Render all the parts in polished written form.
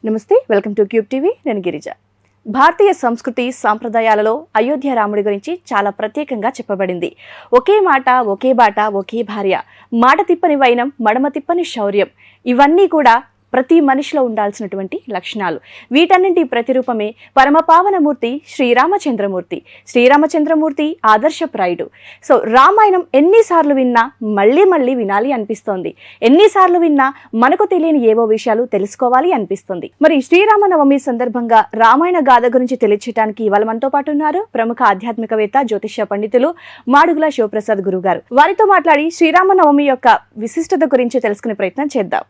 నమస్తే, welcome to cube TV. నేను గిరిజ. భారతీయ సంస్కృతి సాంప్రదాయాలలో అయోధ్య రాముడి గురించి చాలా ప్రత్యేకంగా చెప్పబడింది. ఒకే మాట, ఒకే బాట, ఒకే భార్య, మాట తిప్పని వైనం, మడమ తిప్పని శౌర్యం, ఇవన్నీ కూడా ప్రతి మనిషిలో ఉండాల్సినటువంటి లక్షణాలు. వీటన్నింటి ప్రతిరూపమే పరమపావనమూర్తి శ్రీరామచంద్రమూర్తి. శ్రీరామచంద్రమూర్తి ఆదర్శప్రాయుడు. సో రామాయణం ఎన్నిసార్లు విన్నా మళ్ళీ మళ్ళీ వినాలి అనిపిస్తోంది. ఎన్నిసార్లు విన్నా మనకు తెలియని ఏవో విషయాలు తెలుసుకోవాలి అనిపిస్తుంది. మరి శ్రీరామనవమి సందర్భంగా రామాయణ గాథ గురించి తెలియచేయడానికి ఇవాళ మనతో పాటు ఉన్నారు ప్రముఖ ఆధ్యాత్మికవేత్త, జ్యోతిష్య పండితులు మాడుగుల శివప్రసాద్ గురుగారు. వారితో మాట్లాడి శ్రీరామనవమి యొక్క విశిష్టత గురించి తెలుసుకునే ప్రయత్నం చేద్దాం.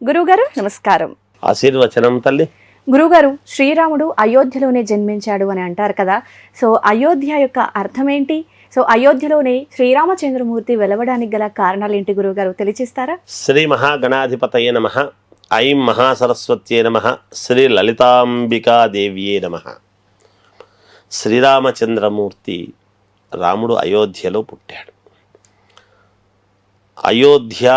గురువుగారు నమస్కారం. ఆశీర్వచనం తల్లి. గురువుగారు, శ్రీరాముడు అయోధ్యలోనే జన్మించాడు అని అంటారు కదా, సో అయోధ్య యొక్క అర్థం ఏంటి? సో అయోధ్యలోనే శ్రీరామచంద్రమూర్తి వెలవడానికి గల కారణాలు ఏంటి గురువుగారు తెలియచేస్తారా? శ్రీ మహాగణాధిపతయే నమః. ఐం మహాసరస్వత్యే నమః. శ్రీ లలితాంబికాదేవ్యే నమః. శ్రీరామచంద్రమూర్తి రాముడు అయోధ్యలో పుట్టాడు. అయోధ్య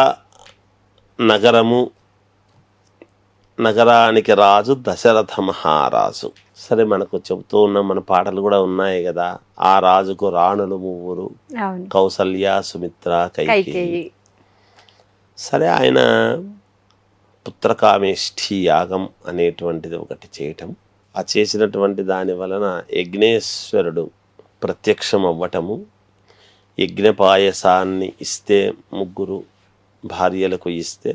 నగరానికి రాజు దశరథ మహారాజు. సరే, మనకు చెబుతూ ఉన్న మన పాటలు కూడా ఉన్నాయి కదా. ఆ రాజుకు రాణులు ముగ్గురు, కౌసల్య, సుమిత్ర, కైకేయి. సరే, ఆయన పుత్రకామేష్ఠి యాగం అనేటువంటిది ఒకటి చేయటం, ఆ చేసినటువంటి దాని వలన యజ్ఞేశ్వరుడు ప్రత్యక్షం అవ్వటము, యజ్ఞ పాయసాన్ని ఇస్తే, ముగ్గురు భార్యలకు ఇస్తే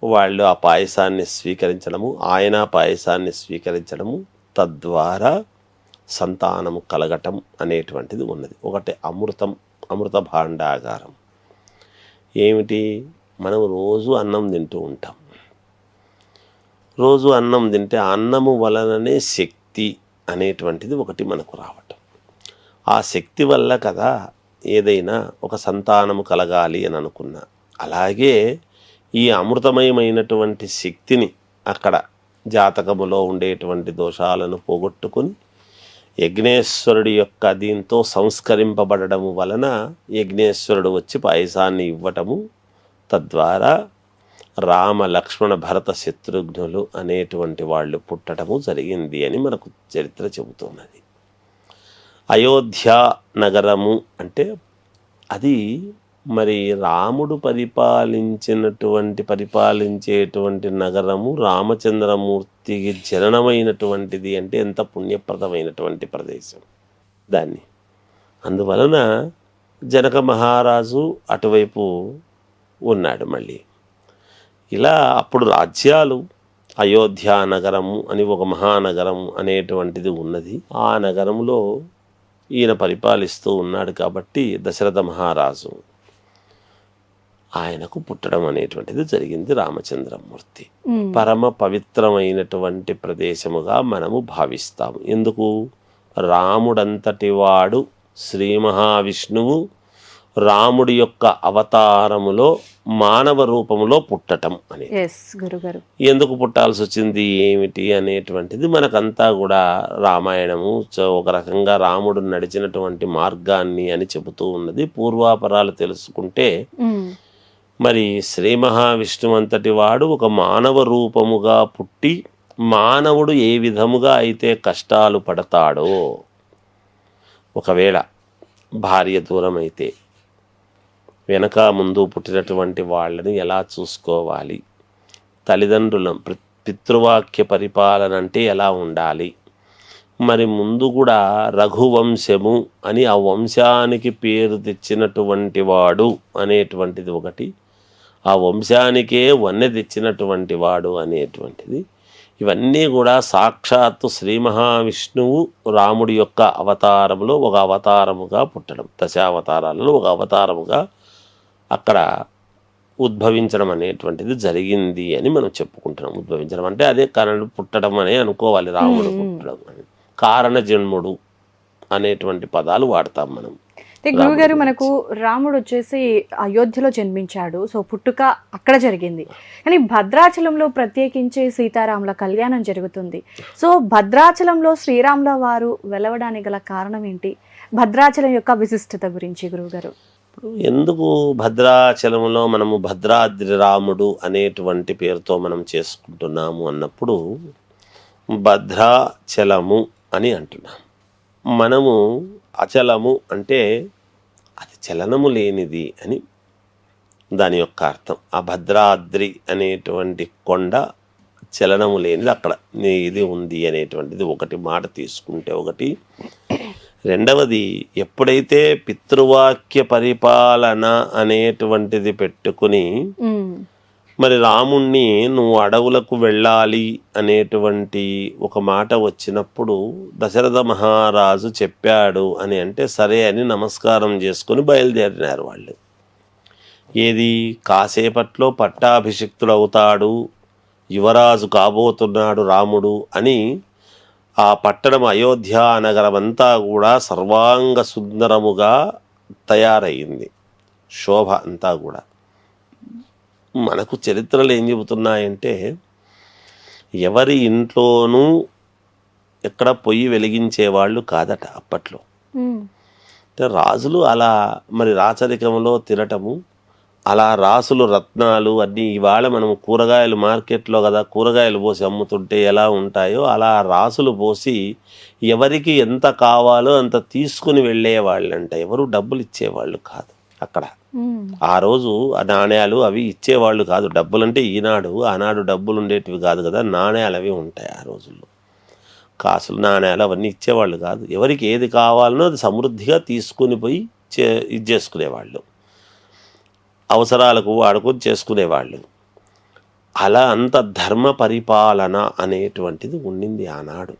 వాళ్ళు ఆ పాయసాన్ని స్వీకరించడము, ఆయన పాయసాన్ని స్వీకరించడము, తద్వారా సంతానము కలగటం అనేటువంటిది ఉన్నది. ఒకటి అమృత భాండాగారం. ఏమిటి? మనం రోజు అన్నం తింటూ ఉంటాం. రోజు అన్నం తింటే అన్నము వలననే శక్తి అనేటువంటిది ఒకటి మనకు రావటం. ఆ శక్తి వల్ల కదా ఏదైనా ఒక సంతానము కలగాలి అని అనుకున్నా. అలాగే ఈ అమృతమయమైనటువంటి శక్తిని అక్కడ జాతకములో ఉండేటువంటి దోషాలను పోగొట్టుకుని యజ్ఞేశ్వరుడి యొక్క దీంతో సంస్కరింపబడము వలన యజ్ఞేశ్వరుడు వచ్చి పాయసాన్ని ఇవ్వటము, తద్వారా రామ, లక్ష్మణ, భరత, శత్రుఘ్నులు అనేటువంటి వాళ్ళు పుట్టడము జరిగింది అని మనకు చరిత్ర చెబుతున్నది. అయోధ్య నగరము అంటే అది మరి రాముడు పరిపాలించేటువంటి నగరము, రామచంద్రమూర్తికి జననమైనటువంటిది అంటే ఎంత పుణ్యప్రదమైనటువంటి ప్రదేశం దాన్ని. అందువలన జనక మహారాజు అటువైపు ఉన్నాడు. మళ్ళీ ఇలా అప్పుడు రాజ్యాలు, అయోధ్య నగరము అని ఒక మహానగరం అనేటువంటిది ఉన్నది. ఆ నగరంలో ఈయన పరిపాలిస్తూ ఉన్నాడు కాబట్టి దశరథ మహారాజు ఆయనకు పుట్టడం అనేటువంటిది జరిగింది. రామచంద్రమూర్తి పరమ పవిత్రమైనటువంటి ప్రదేశముగా మనము భావిస్తాము. ఎందుకు? రాముడంతటి వాడు శ్రీ మహావిష్ణువు రాముడి యొక్క అవతారములో మానవ రూపములో పుట్టటం అనేది. ఎందుకు పుట్టాల్సి వచ్చింది, ఏమిటి అనేటువంటిది మనకంతా కూడా రామాయణము ఒక రకంగా రాముడు నడిచినటువంటి మార్గాన్ని అని చెబుతూ ఉన్నది. పూర్వాపరాలు తెలుసుకుంటే మరి శ్రీ మహావిష్ణువు అంతటి వాడు ఒక మానవ రూపముగా పుట్టి మానవుడు ఏ విధముగా అయితే కష్టాలు పడతాడో, ఒకవేళ భార్య దూరం అయితే వెనక ముందు పుట్టినటువంటి వాళ్ళని ఎలా చూసుకోవాలి, తల్లిదండ్రుల పితృవాక్య పరిపాలన అంటే ఎలా ఉండాలి, మరి ముందు కూడా రఘువంశము అని ఆ వంశానికి పేరు తెచ్చినటువంటి వాడు అనేటువంటిది ఒకటి, ఆ వంశానికే వన్నె తెచ్చినటువంటి వాడు అనేటువంటిది, ఇవన్నీ కూడా సాక్షాత్తు శ్రీ మహావిష్ణువు రాముడి యొక్క అవతారంలో ఒక అవతారముగా పుట్టడం, దశావతారాలలో ఒక అవతారముగా అక్కడ ఉద్భవించడం అనేటువంటిది జరిగింది అని మనం చెప్పుకుంటున్నాం. ఉద్భవించడం అంటే అదే కారణం, పుట్టడం అనే అనుకోవాలి. రాముడు పుట్టడం అని కారణ జన్ముడు అనేటువంటి పదాలు వాడతాం మనం. గురువుగారు, మనకు రాముడు వచ్చేసి అయోధ్యలో జన్మించాడు, సో పుట్టుక అక్కడ జరిగింది. కానీ భద్రాచలంలో ప్రత్యేకించి సీతారాముల కళ్యాణం జరుగుతుంది. సో భద్రాచలంలో శ్రీరాముల వారు వెలవడానికి గల కారణం ఏంటి? భద్రాచలం యొక్క విశిష్టత గురించి గురువుగారు. ఇప్పుడు ఎందుకు భద్రాచలంలో మనము భద్రాద్రి రాముడు అనేటువంటి పేరుతో మనం చేసుకుంటున్నాము అన్నప్పుడు భద్రాచలము అని అంటున్నాం. మనము అచలము అంటే అది చలనము లేనిది అని దాని యొక్క అర్థం. ఆ భద్రాద్రి అనేటువంటి కొండ చలనము లేనిది, అక్కడ ఇది ఉంది అనేటువంటిది ఒకటి మాట తీసుకుంటే ఒకటి. రెండవది, ఎప్పుడైతే పితృవాక్య పరిపాలన అనేటువంటిది పెట్టుకుని మరి రాముణ్ణి నువ్వు అడవులకు వెళ్ళాలి అనేటువంటి ఒక మాట వచ్చినప్పుడు దశరథ మహారాజు చెప్పాడు అని అంటే సరే అని నమస్కారం చేసుకుని బయలుదేరినారు వాళ్ళు. ఏది, కాసేపట్లో పట్టాభిషిక్తుడు అవుతాడు, యువరాజు కాబోతున్నాడు రాముడు అని ఆ పట్టణం అయోధ్య నగరం అంతా కూడా సర్వాంగ సుందరముగా తయారయ్యింది, శోభ అంతా కూడా. మనకు చరిత్రలు ఏం చెబుతున్నాయంటే ఎవరి ఇంట్లోనూ ఎక్కడ పొయ్యి వెలిగించేవాళ్ళు కాదట అప్పట్లో. అంటే రాజులు అలా మరి రాచరికంలో తినటము, అలా రాసులు రత్నాలు అన్నీ ఇవాళ మనం కూరగాయలు మార్కెట్లో కదా కూరగాయలు పోసి అమ్ముతుంటే ఎలా ఉంటాయో అలా రాసులు పోసి ఎవరికి ఎంత కావాలో అంత తీసుకుని వెళ్ళేవాళ్ళంట. ఎవరు డబ్బులు ఇచ్చేవాళ్ళు కాదు అక్కడ. ఆ రోజు ఆ నాణ్యాలు అవి ఇచ్చేవాళ్ళు కాదు. డబ్బులు అంటే ఈనాడు, ఆనాడు డబ్బులు ఉండేటివి కాదు కదా, నాణ్యాలు అవి ఉంటాయి ఆ రోజుల్లో. కాసులు నాణ్యాలు అవన్నీ ఇచ్చేవాళ్ళు కాదు. ఎవరికి ఏది కావాలనో అది సమృద్ధిగా తీసుకుని పోయి ఇది చేసుకునేవాళ్ళు, అవసరాలకు వాడుకొని చేసుకునేవాళ్ళు. అలా అంత ధర్మ పరిపాలన అనేటువంటిది ఉండింది ఆనాడు.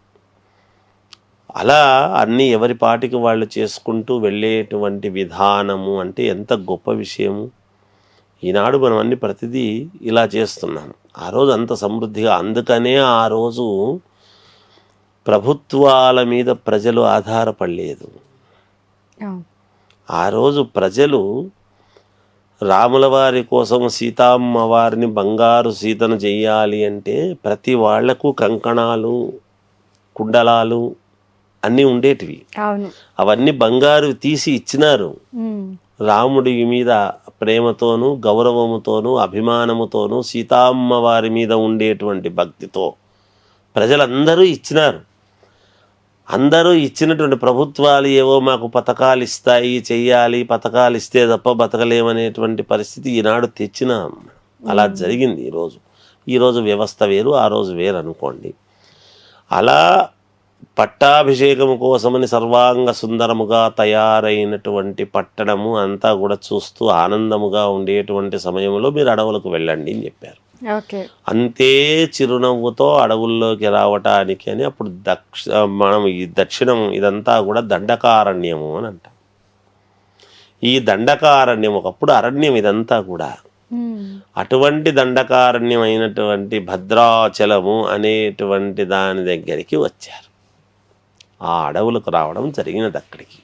అలా అన్నీ ఎవరి పాటికి వాళ్ళు చేసుకుంటూ వెళ్ళేటువంటి విధానము అంటే ఎంత గొప్ప విషయము. ఈనాడు మనం అన్ని ప్రతిదీ ఇలా చేస్తున్నాం. ఆ రోజు అంత సమృద్ధిగా, అందుకనే ఆ రోజు ప్రభుత్వాల మీద ప్రజలు ఆధారపడలేదు. ఆ రోజు ప్రజలు రాముల వారి కోసం సీతమ్మ వారిని బంగారు సీతను చెయ్యాలి అంటే ప్రతి వాళ్లకు కంకణాలు, కుండలాలు అన్నీ ఉండేటివి. అవన్నీ బంగారు తీసి ఇచ్చినారు. రాముడి మీద ప్రేమతోనూ గౌరవముతోనూ అభిమానముతోనూ సీతమ్మ వారి మీద ఉండేటువంటి భక్తితో ప్రజలందరూ ఇచ్చినారు. అందరూ ఇచ్చినటువంటి ప్రభుత్వాలు ఏవో మాకు పథకాలు ఇస్తాయి, చెయ్యాలి, పథకాలు ఇస్తే తప్ప బతకలేమనేటువంటి పరిస్థితి ఈనాడు తెచ్చినాం. అలా జరిగింది. ఈరోజు వ్యవస్థ వేరు, ఆ రోజు వేరు అనుకోండి. అలా పట్టాభిషేకము కోసమని సర్వాంగ సుందరముగా తయారైనటువంటి పట్టణము అంతా కూడా చూస్తూ ఆనందముగా ఉండేటువంటి సమయంలో మీరు అడవులకు వెళ్ళండి అని చెప్పారు. అంతే చిరునవ్వుతో అడవుల్లోకి రావటానికి అని అప్పుడు మనం ఈ దక్షిణం ఇదంతా కూడా దండకారణ్యము అని అంటాం. ఈ దండకారణ్యం ఒకప్పుడు అరణ్యం ఇదంతా కూడా. అటువంటి దండకారణ్యం అయినటువంటి భద్రాచలము అనేటువంటి దాని దగ్గరికి వచ్చారు. ఆ అడవులకు రావడం జరిగినది అక్కడికి.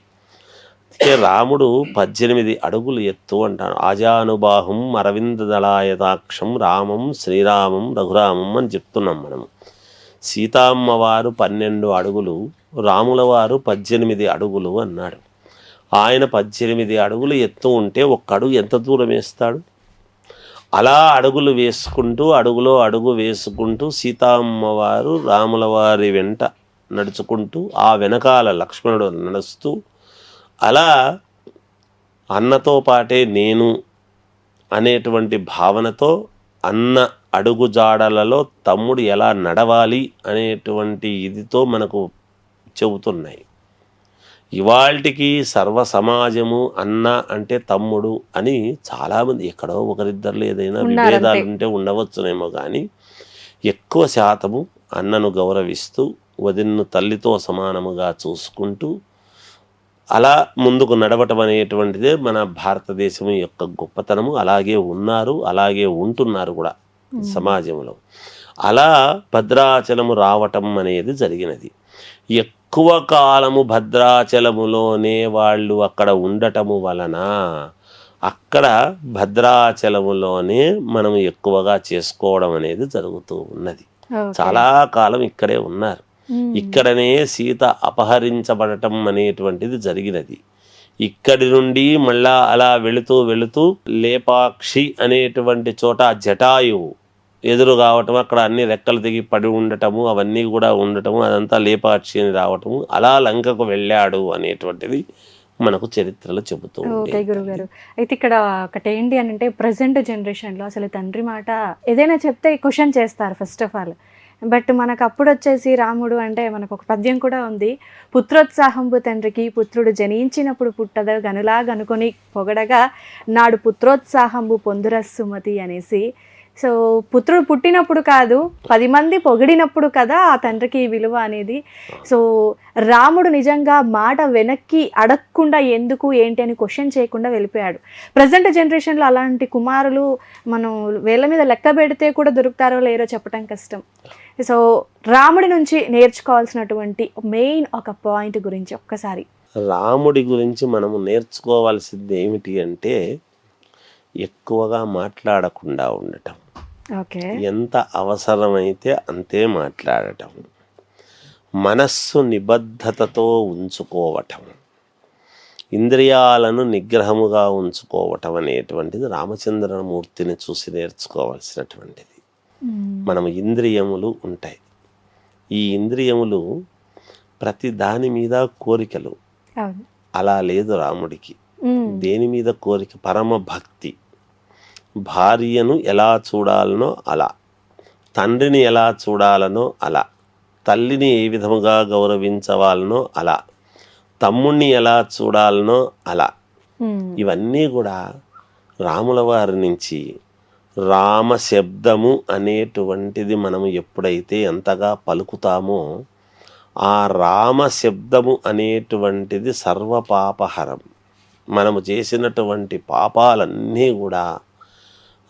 రాముడు 18 అడుగులు ఎత్తు అంటాడు. ఆజానుబాహుం అరవింద దళాయతాక్షం రామం శ్రీరామం రఘురామం అని చెప్తున్నాం మనము. సీతమ్మ వారు 12 అడుగులు, రాముల వారు 18 అడుగులు అన్నాడు. ఆయన 18 అడుగులు ఎత్తు ఉంటే ఒక్క అడుగు ఎంత దూరం వేస్తాడు? అలా అడుగులు వేసుకుంటూ అడుగులో అడుగు వేసుకుంటూ సీతమ్మ వారు రాముల వారి వెంట నడుచుకుంటూ ఆ వెనకాల లక్ష్మణుడు నడుస్తూ అలా అన్నతో పాటే నేను అనేటువంటి భావనతో అన్న అడుగు జాడలలో తమ్ముడు ఎలా నడవాలి అనేటువంటి ఇదితో మనకు చెబుతున్నాయి. ఇవాల్టికి సర్వ సమాజము అన్న అంటే తమ్ముడు అని చాలామంది, ఎక్కడో ఒకరిద్దరు ఏదైనా విభేదాలు ఉంటే ఉండవచ్చునేమో కానీ ఎక్కువ శాతము అన్నను గౌరవిస్తూ వదిన్ను తల్లితో సమానముగా చూసుకుంటూ అలా ముందుకు నడవటం అనేటువంటిదే మన భారతదేశం యొక్క గొప్పతనము. అలాగే ఉన్నారు, అలాగే ఉంటున్నారు కూడా సమాజంలో. అలా భద్రాచలము రావటం అనేది జరిగినది. ఎక్కువ కాలము భద్రాచలములోనే వాళ్ళు అక్కడ ఉండటము వలన అక్కడ భద్రాచలములోనే మనం ఎక్కువగా చేసుకోవడం అనేది జరుగుతూ ఉన్నది. చాలా కాలం ఇక్కడే ఉన్నారు. ఇక్కడనే సీత అపహరించబడటం అనేటువంటిది జరిగినది. ఇక్కడి నుండి మళ్ళా అలా వెళుతూ వెళుతూ లేపాక్షి అనేటువంటి చోట జటాయువు ఎదురు కావటం, అక్కడ అన్ని రెక్కలు తెగి పడి ఉండటము, అవన్నీ కూడా ఉండటము, అదంతా లేపాక్షి అని రావటము, అలా లంకకు వెళ్ళాడు అనేటువంటిది మనకు చరిత్రలో చెబుతూ ఓకే గురుగారు. అయితే ఇక్కడ ఒకటి ఏంటి అని అంటే ప్రజెంట్ జనరేషన్లో అసలు తండ్రి మాట ఏదైనా చెప్తే క్వశ్చన్ చేస్తారు ఫస్ట్ ఆఫ్ ఆల్. బట్ మనకు అప్పుడు వచ్చేసి రాముడు అంటే మనకు ఒక పద్యం కూడా ఉంది, పుత్రోత్సాహంబు తండ్రికి పుత్రుడు జనించినప్పుడు పుట్టద గనులా గనుకొని పొగడగా నాడు పుత్రోత్సాహంబు పొందుర సుమతి అనేసి. సో పుత్రుడు పుట్టినప్పుడు కాదు, 10 మంది పొగిడినప్పుడు కదా ఆ తండ్రికి విలువ అనేది. సో రాముడు నిజంగా మాట వెనక్కి అడగకుండా ఎందుకు ఏంటి అని క్వశ్చన్ చేయకుండా వెళ్ళిపోయాడు. ప్రజెంట్ జనరేషన్లో అలాంటి కుమారులు మనం వేళ్ళ మీద లెక్క పెడితే కూడా దొరుకుతారో లేరో చెప్పడం కష్టం. సో రాముడి నుంచి నేర్చుకోవాల్సినటువంటి మెయిన్ ఒక పాయింట్ గురించి ఒక్కసారి. రాముడి గురించి మనము నేర్చుకోవాల్సింది ఏమిటి అంటే ఎక్కువగా మాట్లాడకుండా ఉండటం, ఓకే, ఎంత అవసరమైతే అంతే మాట్లాడటం, మనస్సు నిబద్ధతతో ఉంచుకోవటం, ఇంద్రియాలను నిగ్రహముగా ఉంచుకోవటం అనేటువంటిది రామచంద్రమూర్తిని చూసి నేర్చుకోవాల్సినటువంటిది. మనం ఇంద్రియములు ఉంటాయి, ఈ ఇంద్రియములు ప్రతి దాని మీద కోరికలు, అలా లేదు రాముడికి. దేని మీద కోరిక? పరమ భక్తి. భార్యను ఎలా చూడాలనో అలా, తండ్రిని ఎలా చూడాలనో అలా, తల్లిని ఏ విధముగా గౌరవించవాలనో అలా, తమ్ముణ్ణి ఎలా చూడాలనో అలా. ఇవన్నీ కూడా రాముల వారి నుంచి రామ శబ్దము అనేటువంటిది మనము ఎప్పుడైతే ఎంతగా పలుకుతామో ఆ రామ శబ్దము అనేటువంటిది సర్వపాపహరం. మనము చేసినటువంటి పాపాలన్నీ కూడా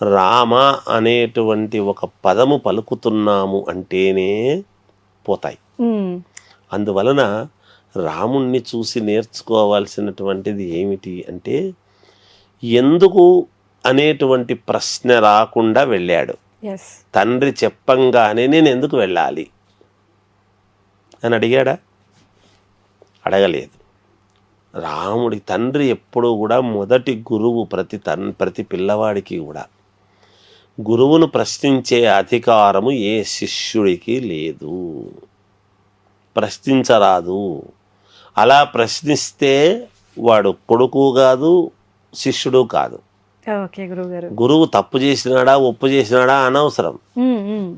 రామ అనేటువంటి ఒక పదము పలుకుతున్నాము అంటేనే పోతాయి. అందువలన రాముణ్ణి చూసి నేర్చుకోవాల్సినటువంటిది ఏమిటి అంటే ఎందుకు అనేటువంటి ప్రశ్న రాకుండా వెళ్ళాడు. తండ్రి చెప్పంగానే నేను ఎందుకు వెళ్ళాలి అని అడిగాడా? అడగలేదు. రాముడి తండ్రి ఎప్పుడూ కూడా మొదటి గురువు. ప్రతి పిల్లవాడికి కూడా గురువును ప్రశ్నించే అధికారము ఏ శిష్యుడికి లేదు, ప్రశ్నించరాదు. అలా ప్రశ్నిస్తే వాడు కొడుకు కాదు, శిష్యుడు కాదు. గురువు తప్పు చేసినాడా ఒప్పు చేసినాడా అనవసరం,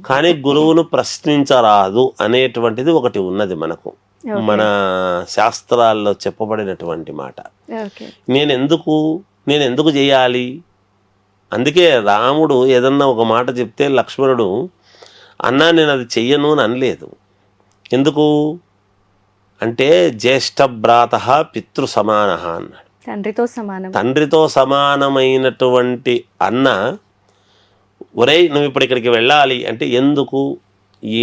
కానీ గురువును ప్రశ్నించరాదు అనేటువంటిది ఒకటి ఉన్నది మనకు, మన శాస్త్రాల్లో చెప్పబడినటువంటి మాట. నేను ఎందుకు చేయాలి? అందుకే రాముడు ఏదన్నా ఒక మాట చెప్తే లక్ష్మణుడు అన్నా నేను అది చెయ్యను అని అనలేదు. ఎందుకు అంటే జ్యేష్ఠ భ్రాత పితృ సమాన అన్నాడు. తండ్రితో సమానమైనటువంటి అన్న ఒరేయ్ నువ్వు ఇప్పుడు ఇక్కడికి వెళ్ళాలి అంటే ఎందుకు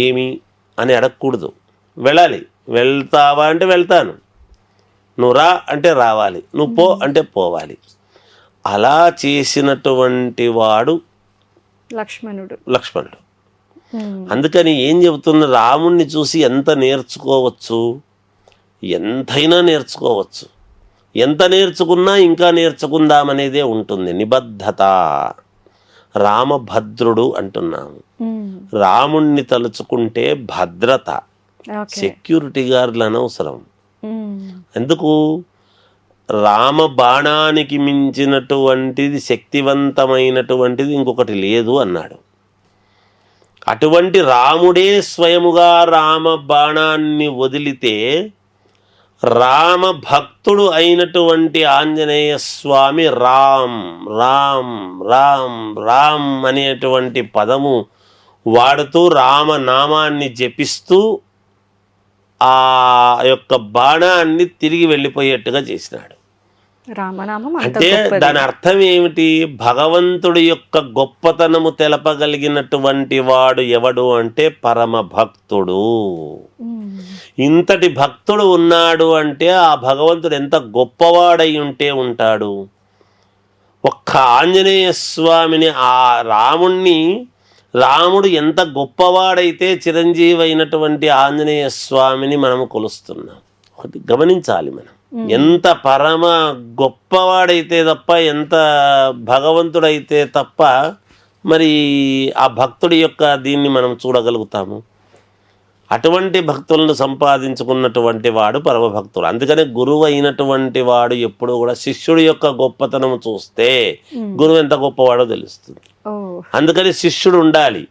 ఏమి అని అడగకూడదు. వెళ్ళాలి, వెళ్తావా అంటే వెళ్తాను, నువ్వు రా అంటే రావాలి, నువ్వు పో అంటే పోవాలి. అలా చేసినటువంటి వాడు లక్ష్మణుడు. అందుకని ఏం చెబుతున్న, రాముణ్ణి చూసి ఎంత నేర్చుకోవచ్చు, ఎంతైనా నేర్చుకోవచ్చు. ఎంత నేర్చుకున్నా ఇంకా నేర్చుకుందామనేదే ఉంటుంది. నిబద్ధత. రామభద్రుడు అంటున్నాము. రాముణ్ణి తలుచుకుంటే భద్రత, సెక్యూరిటీ గార్డులు అనవసరం. ఎందుకు? రామ బాణానికి మించినటువంటిది శక్తివంతమైనటువంటిది ఇంకొకటి లేదు అన్నాడు. అటువంటి రాముడే స్వయముగా రామ బాణాన్ని వదిలితే రామ భక్తుడు అయినటువంటి ఆంజనేయ స్వామి రామ్ రామ్ రామ్ రామ్ అనేటువంటి పదము వాడుతూ రామనామాన్ని జపిస్తూ ఆ యొక్క బాణాన్ని తిరిగి వెళ్ళిపోయేట్టుగా చేసినాడు. అంటే దాని అర్థం ఏమిటి? భగవంతుడి యొక్క గొప్పతనము తెలపగలిగినటువంటి వాడు ఎవడు అంటే పరమ భక్తుడు. ఇంతటి భక్తుడు ఉన్నాడు అంటే ఆ భగవంతుడు ఎంత గొప్పవాడై ఉంటే ఉంటాడు. ఒక్క ఆంజనేయ స్వామిని, ఆ రాముడు ఎంత గొప్పవాడైతే చిరంజీవి అయినటువంటి ఆంజనేయ స్వామిని మనము కొలుస్తున్నాం. ఒకటి గమనించాలి మనం. ఎంత పరమ గొప్పవాడైతే తప్ప, ఎంత భగవంతుడైతే తప్ప మరి ఆ భక్తుడి యొక్క దీన్ని మనం చూడగలుగుతాము. అటువంటి భక్తులను సంపాదించుకున్నటువంటి వాడు పరమభక్తుడు. అందుకనే గురువు అయినటువంటి వాడు ఎప్పుడు కూడా శిష్యుడి యొక్క గొప్పతనం చూస్తే గురువు ఎంత గొప్పవాడో తెలుస్తుంది. అందుకని శిష్యుడు ఉండాలి.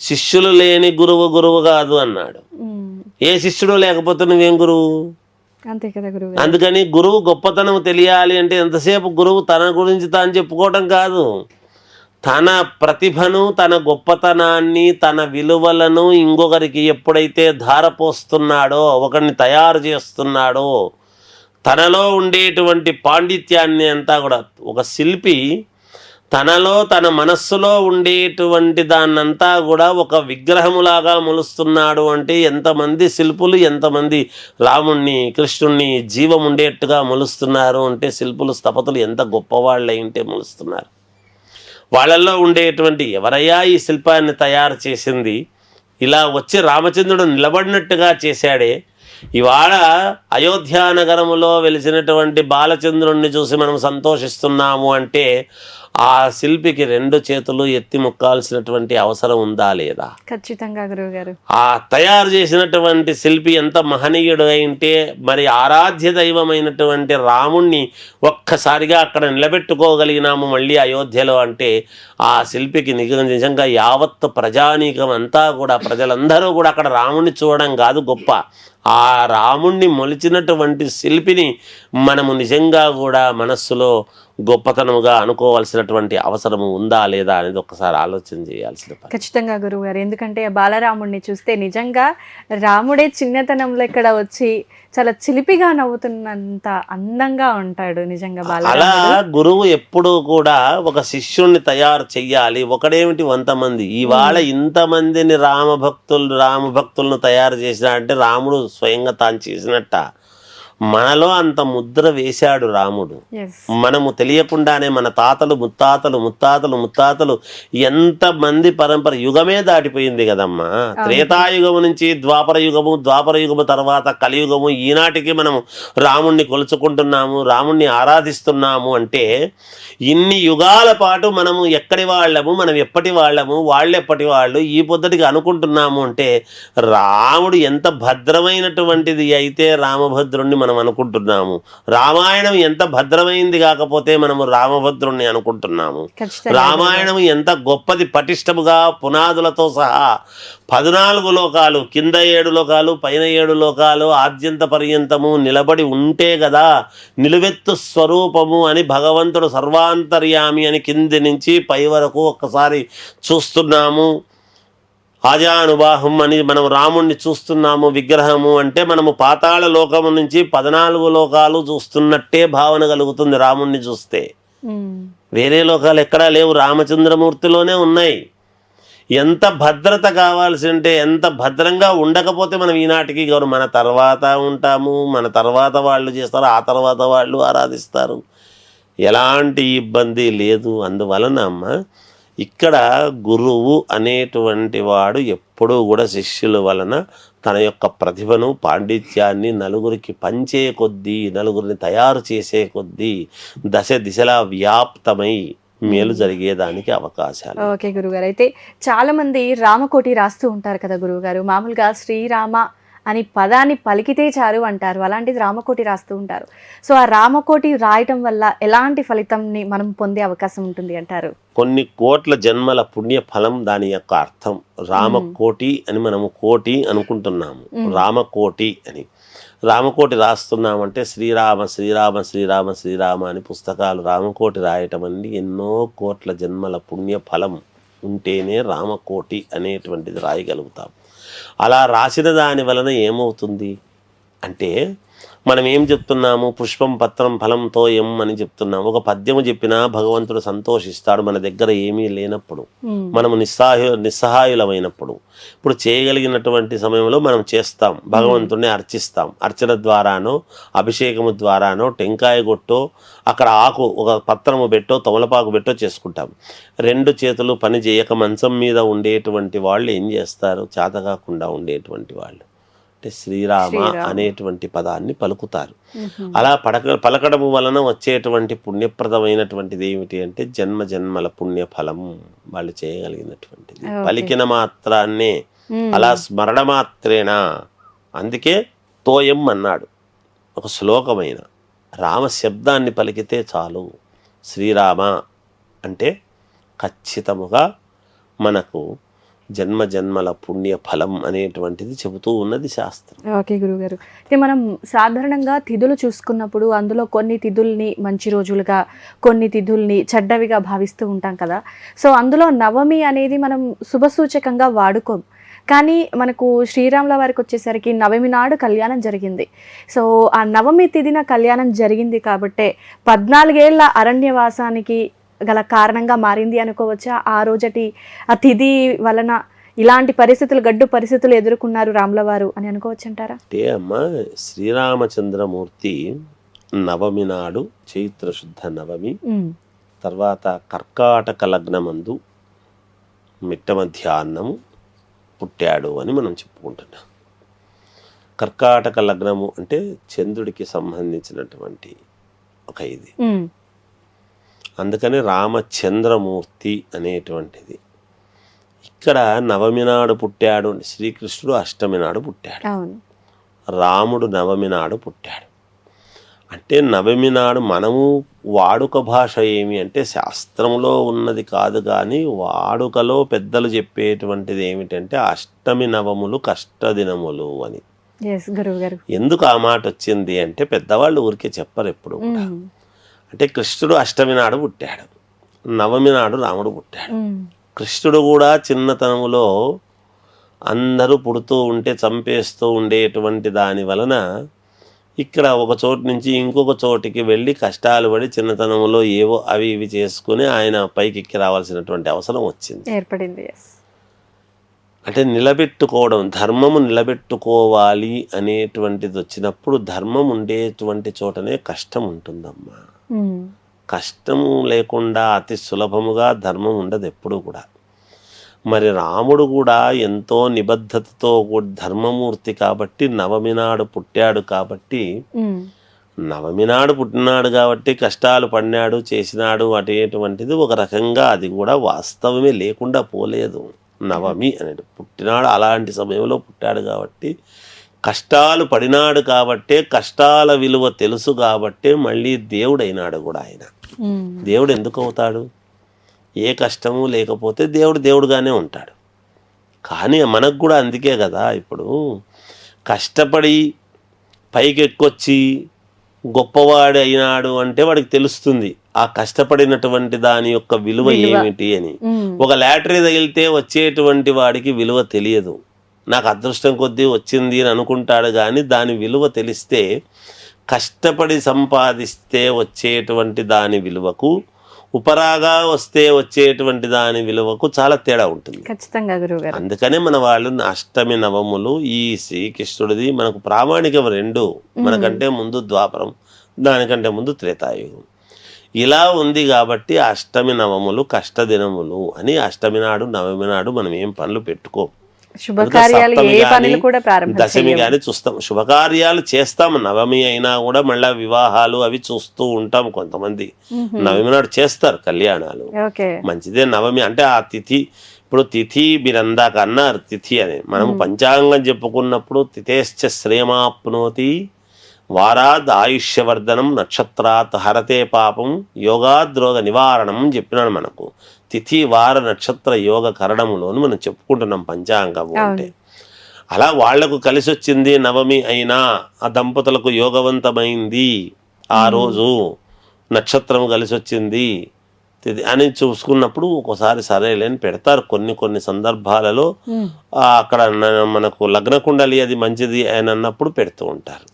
శిష్యులు లేని గురువు గురువు కాదు అన్నాడు. ఏ శిష్యుడు లేకపోతే నువ్వేం గురువు? అంతే కదా గురువు. అందుకని గురువు గొప్పతనం తెలియాలి అంటే ఎంతసేపు గురువు తన గురించి తాను చెప్పుకోవటం కాదు, తన ప్రతిభను, తన గొప్పతనాన్ని, తన విలువలను ఇంకొకరికి ఎప్పుడైతే ధారపోస్తున్నాడో, ఒకరిని తయారు చేస్తున్నాడో, తనలో ఉండేటువంటి పాండిత్యాన్ని అంతా కూడా ఒక శిల్పి తనలో తన మనస్సులో ఉండేటువంటి దాన్నంతా కూడా ఒక విగ్రహములాగా మొలుస్తున్నాడు అంటే ఎంతమంది శిల్పులు, ఎంతమంది రాముణ్ణి, కృష్ణుణ్ణి జీవం ఉండేట్టుగా మొలుస్తున్నారు అంటే శిల్పులు, స్థపతులు ఎంత గొప్పవాళ్ళు అయింటే మొలుస్తున్నారు. వాళ్ళల్లో ఉండేటువంటి ఎవరయ్యా ఈ శిల్పాన్ని తయారు చేసింది, ఇలా వచ్చి రామచంద్రుడు నిలబడినట్టుగా చేశాడే, ఇవాళ అయోధ్యా నగరములో వెలిసినటువంటి బాలచంద్రుణ్ణి చూసి మనం సంతోషిస్తున్నాము అంటే ఆ శిల్పికి 2 చేతులు ఎత్తి మొక్కాల్సినటువంటి అవసరం ఉందా లేదా? ఖచ్చితంగా గురువు గారు. ఆ తయారు చేసినటువంటి శిల్పి ఎంత మహనీయుడు అయింటే మరి ఆరాధ్య దైవమైనటువంటి రాముణ్ణి ఒక్కసారిగా అక్కడ నిలబెట్టుకోగలిగినాము మళ్ళీ అయోధ్యలో అంటే ఆ శిల్పికి నిజంగా యావత్ ప్రజానీకం అంతా కూడా, ప్రజలందరూ కూడా అక్కడ రాముణ్ణి చూడడం కాదు గొప్ప, ఆ రాముణ్ణి మొలిచినటువంటి శిల్పిని మనము నిజంగా కూడా మనస్సులో గొప్పతనముగా అనుకోవాల్సినటువంటి అవసరము ఉందా లేదా అనేది ఒకసారి ఆలోచన చేయాల్సిన పని. ఖచ్చితంగా గురువు గారు. ఎందుకంటే బాలరాముడిని చూస్తే నిజంగా రాముడే చిన్నతనంలో ఇక్కడ వచ్చి చాలా చిలిపిగా నవ్వుతున్నంత అందంగా ఉంటాడు నిజంగా బాలరాముడు. అలా గురువు ఎప్పుడూ కూడా ఒక శిష్యుణ్ణి తయారు చెయ్యాలి. ఒకడేమిటి 100 మంది, ఇవాళ ఇంతమందిని రామభక్తులను తయారు చేసిన అంటే రాముడు స్వయంగా తాను చేసినట్ట. మనలో అంత ముద్ర వేశాడు రాముడు. మనము తెలియకుండానే మన తాతలు ముత్తాతలు ఎంతమంది పరంపర యుగమే దాటిపోయింది కదమ్మా. త్రేతాయుగము నుంచి ద్వాపర యుగము తర్వాత కలియుగము, ఈనాటికి మనము రాముణ్ణి కొలుచుకుంటున్నాము, రాముణ్ణి ఆరాధిస్తున్నాము అంటే ఇన్ని యుగాల పాటు మనము ఎక్కడి వాళ్ళము, మనం ఎప్పటి వాళ్ళము, వాళ్ళెప్పటి వాళ్ళు ఈ పొద్దుటికి అనుకుంటున్నాము అంటే రాముడు ఎంత భద్రమైనటువంటిది అయితే రామభద్రుణ్ణి మనం అనుకుంటున్నాము. రామాయణం ఎంత భద్రమైంది కాకపోతే మనము రామభద్రుణ్ణి అనుకుంటున్నాము. రామాయణం ఎంత గొప్పది, పటిష్టముగా పునాదులతో సహా 14 లోకాలు, కింద 7 లోకాలు, పైన 7 లోకాలు, ఆద్యంత పర్యంతము నిలబడి ఉంటే కదా నిలువెత్తు స్వరూపము అని భగవంతుడు సర్వాంతర్యామి అని కింది నుంచి పై వరకు ఒక్కసారి చూస్తున్నాము. ఆజానుబాహం అని మనం రాముణ్ణి చూస్తున్నాము విగ్రహము అంటే మనము పాతాళ లోకము నుంచి 14 లోకాలు చూస్తున్నట్టే భావన కలుగుతుంది రాముణ్ణి చూస్తే. వేరే లోకాలు ఎక్కడా లేవు, రామచంద్రమూర్తిలోనే ఉన్నాయి. ఎంత భద్రత కావాల్సి ఉంటే, ఎంత భద్రంగా ఉండకపోతే మనం ఈనాటికి మన తర్వాత ఉంటాము, మన తర్వాత వాళ్ళు చేస్తారు, ఆ తర్వాత వాళ్ళు ఆరాధిస్తారు, ఎలాంటి ఇబ్బంది లేదు. అందువలన అమ్మ ఇక్కడ గురువు అనేటువంటి వాడు ఎప్పుడూ కూడా శిష్యుల వలన తన యొక్క ప్రతిభను, పాండిత్యాన్ని నలుగురికి పంచే కొద్దీ, నలుగురిని తయారు చేసే కొద్దీ దశ దిశలా వ్యాప్తమై మేలు జరిగేదానికి అవకాశాలు. ఓకే గురుగారు. అయితే చాలా మంది రామకోటి రాస్తూ ఉంటారు కదా గురువుగారు. మామూలుగా శ్రీరామ అని పదాన్ని పలికితే చాలు అంటారు, అలాంటిది రామకోటి రాస్తూ ఉంటారు. సో ఆ రామకోటి రాయటం వల్ల ఎలాంటి ఫలితంని మనం పొందే అవకాశం ఉంటుంది అంటారు? కొన్ని కోట్ల జన్మల పుణ్య ఫలం దాని యొక్క అర్థం. రామకోటి అని మనము కోటి అనుకుంటున్నాము, రామకోటి అని. రామకోటి రాస్తున్నామంటే శ్రీరామ శ్రీరామ శ్రీరామ శ్రీరామ అని పుస్తకాలు రామకోటి రాయటం అండి ఎన్నో కోట్ల జన్మల పుణ్య ఫలం ఉంటేనే రామకోటి అనేటువంటిది రాయగలుగుతాం. అలా రాసిన దాని వలన ఏమవుతుంది అంటే మనం ఏం చెప్తున్నాము, పుష్పం పత్రం ఫలంతో ఎం అని చెప్తున్నాము. ఒక పద్యము చెప్పినా భగవంతుడు సంతోషిస్తాడు మన దగ్గర ఏమీ లేనప్పుడు, మనము నిస్సహాయులమైనప్పుడు. ఇప్పుడు చేయగలిగినటువంటి సమయంలో మనం చేస్తాం, భగవంతుడిని అర్చిస్తాం. అర్చన ద్వారానో అభిషేకము ద్వారానో టెంకాయ కొట్టో అక్కడ ఆకు ఒక పత్రము పెట్టో తమలపాకు పెట్టో చేసుకుంటాం. 2 చేతులు పని చేయక మంచం మీద ఉండేటువంటి వాళ్ళు ఏం చేస్తారు, చేతకాకుండా ఉండేటువంటి వాళ్ళు అంటే శ్రీరామ అనేటువంటి పదాన్ని పలుకుతారు. అలా పలకడము వలన వచ్చేటువంటి పుణ్యప్రదమైనటువంటిది ఏమిటి అంటే జన్మ జన్మల పుణ్య ఫలం వాళ్ళు చేయగలిగినటువంటిది. పలికిన మాత్రాన్నే, అలా స్మరణ మాత్రేనా. అందుకే తోయం అన్నాడు ఒక శ్లోకమైన. రామ శబ్దాన్ని పలికితే చాలు, శ్రీరామ అంటే ఖచ్చితముగా మనకు జన్మ జన్మల పుణ్య ఫలం అనేటువంటిది చెబుతూ ఉన్నది శాస్త్రం. ఓకే గురుగారు. అయితే మనం సాధారణంగా తిథులు చూసుకున్నప్పుడు అందులో కొన్ని తిథుల్ని మంచి రోజులుగా, కొన్ని తిథుల్ని చెడ్డవిగా భావిస్తూ ఉంటాం కదా. సో అందులో నవమి అనేది మనం శుభసూచకంగా వాడుకోం. కానీ మనకు శ్రీరాముల వారికి వచ్చేసరికి నవమి నాడు కళ్యాణం జరిగింది. సో ఆ నవమి తిథిన కళ్యాణం జరిగింది కాబట్టే 14 ఏళ్ల అరణ్యవాసానికి గల కారణంగా మారింది అనుకోవచ్చా? ఆ రోజటి ఆ తిథి వలన ఇలాంటి పరిస్థితులు, గడ్డు పరిస్థితులు ఎదుర్కొన్నారు రాముల వారు అని అనుకోవచ్చు అంటారా? అంటే అమ్మ, శ్రీరామచంద్రమూర్తి నవమి నాడు, చైత్ర శుద్ధ నవమి తర్వాత కర్కాటక లగ్నమందు మిట్ట మధ్యాహ్నము పుట్టాడు అని మనం చెప్పుకుంటున్నాం. కర్కాటక లగ్నము అంటే చంద్రుడికి సంబంధించినటువంటి ఒక ఇది. అందుకని రామచంద్రమూర్తి అనేటువంటిది. ఇక్కడ నవమి నాడు పుట్టాడు. శ్రీకృష్ణుడు అష్టమి నాడు పుట్టాడు, రాముడు నవమి నాడు పుట్టాడు. అంటే నవమి నాడు మనము వాడుక భాష ఏమి అంటే శాస్త్రంలో ఉన్నది కాదు, కానీ వాడుకలో పెద్దలు చెప్పేటువంటిది ఏమిటంటే అష్టమి నవములు కష్టదినములు అని. ఎందుకు ఆ మాట వచ్చింది అంటే పెద్దవాళ్ళు ఊరికే చెప్పరు ఎప్పుడు కూడా. అంటే కృష్ణుడు అష్టమి నాడు పుట్టాడు, నవమి నాడు రాముడు పుట్టాడు. కృష్ణుడు కూడా చిన్నతనములో అందరూ పుడుతూ ఉంటే చంపేస్తూ ఉండేటువంటి దాని వలన ఇక్కడ ఒక చోటు నుంచి ఇంకొక చోటికి వెళ్ళి కష్టాలు పడి చిన్నతనంలో ఏవో అవి ఇవి చేసుకుని ఆయన పైకి ఎక్కి రావాల్సినటువంటి అవసరం వచ్చింది, ఏర్పడింది. అంటే నిలబెట్టుకోవడం, ధర్మము నిలబెట్టుకోవాలి అనేటువంటిది వచ్చినప్పుడు ధర్మం ఉండేటువంటి చోటనే కష్టం ఉంటుందమ్మా. కష్టము లేకుండా అతి సులభముగా ధర్మం ఉండదు ఎప్పుడు కూడా. మరి రాముడు కూడా ఎంతో నిబద్ధతతో ధర్మమూర్తి కాబట్టి నవమి నాడు పుట్టాడు కాబట్టి, నవమి నాడు పుట్టినాడు కాబట్టి కష్టాలు పడినాడు, చేసినాడు అనేటువంటిది ఒక రకంగా అది కూడా వాస్తవమే లేకుండా పోలేదు. నవమి అనేది పుట్టినాడు, అలాంటి సమయంలో పుట్టాడు కాబట్టి, కష్టాలు పడినాడు కాబట్టే, కష్టాల విలువ తెలుసు కాబట్టే మళ్ళీ దేవుడైనాడు కూడా ఆయన. దేవుడు ఎందుకు అవుతాడు? ఏ కష్టము లేకపోతే దేవుడు దేవుడుగానే ఉంటాడు. కానీ మనకు కూడా అందుకే కదా ఇప్పుడు కష్టపడి పైకెక్కొచ్చి గొప్పవాడు అయినాడు అంటే వాడికి తెలుస్తుంది ఆ కష్టపడినటువంటి దాని యొక్క విలువ ఏమిటి అని. ఒక లాటరీ తగిలితే వచ్చేటువంటి వాడికి విలువ తెలియదు. నాకు అదృష్టం కొద్దీ వచ్చింది అని అనుకుంటాడు, కానీ దాని విలువ తెలిస్తే, కష్టపడి సంపాదిస్తే వచ్చేటువంటి దాని విలువకు, ఉపరాగా వస్తే వచ్చేటువంటి దాని విలువకు చాలా తేడా ఉంటుంది. ఖచ్చితంగా గురువుగారు. అందుకనే మన వాళ్ళు అష్టమి నవములు ఈ శ్రీకృష్ణుడిది మనకు ప్రామాణికం రెండు. మనకంటే ముందు ద్వాపరం, దానికంటే ముందు త్రేతాయుగం. ఇలా ఉంది కాబట్టి అష్టమి నవములు కష్టదినములు అని అష్టమి నాడు నవమి నాడు మనం ఏం పనులు పెట్టుకో, దశమి గాని చూస్తాం, శుభకార్యాలు చేస్తాం. నవమి అయినా కూడా మళ్ళా వివాహాలు అవి చూస్తూ ఉంటాం. కొంతమంది నవమి నాడు చేస్తారు కళ్యాణాలు, మంచిదే. నవమి అంటే ఆ తిథి, ఇప్పుడు తిథి మీరందాక అన్నారు తిథి అని, మనం పంచాంగం చెప్పుకున్నప్పుడు తిథేశ్చ శ్రేమాప్నోతి వారాద్ ఆయుష్యవర్ధనం నక్షత్రాత్ హరతే పాపం యోగాద్రోగ నివారణం చెప్పినాడు మనకు. తిథి వార నక్షత్ర యోగ కరణములోని మనం చెప్పుకుంటున్నాం పంచాంగము అంటే. అలా వాళ్లకు కలిసి వచ్చింది నవమి అయినా, ఆ దంపతులకు యోగవంతమైంది ఆ రోజు, నక్షత్రం కలిసి వచ్చింది అని చూసుకున్నప్పుడు ఒక్కోసారి సరేలేని పెడతారు. కొన్ని సందర్భాలలో అక్కడ మనకు లగ్న కుండలి అది మంచిది అని అన్నప్పుడు పెడుతూ ఉంటారు.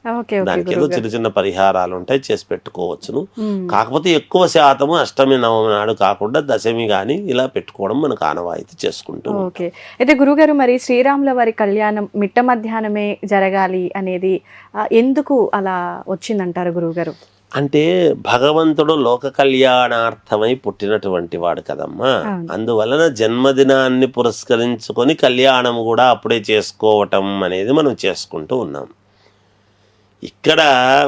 దానికి ఏదో చిన్న చిన్న పరిహారాలు ఉంటాయి, చేసి పెట్టుకోవచ్చును. కాకపోతే ఎక్కువ శాతము అష్టమి నవమి నాడు కాకుండా దశమి గాని ఇలా పెట్టుకోవడం మనకు ఆనవాయితీ చేసుకుంటూ. అయితే గురుగారు, మరి శ్రీరాముల వారి కళ్యాణం మిట్ట మధ్యాహ్నమే జరగాలి అనేది ఎందుకు అలా వచ్చిందంటారు గురువుగారు? అంటే భగవంతుడు లోక కళ్యాణార్థమై పుట్టినటువంటి వాడు కదమ్మా. అందువలన జన్మదినాన్ని పురస్కరించుకొని కళ్యాణం కూడా అప్పుడే చేసుకోవటం అనేది మనం చేసుకుంటూ ఉన్నాం. ఇక్కడ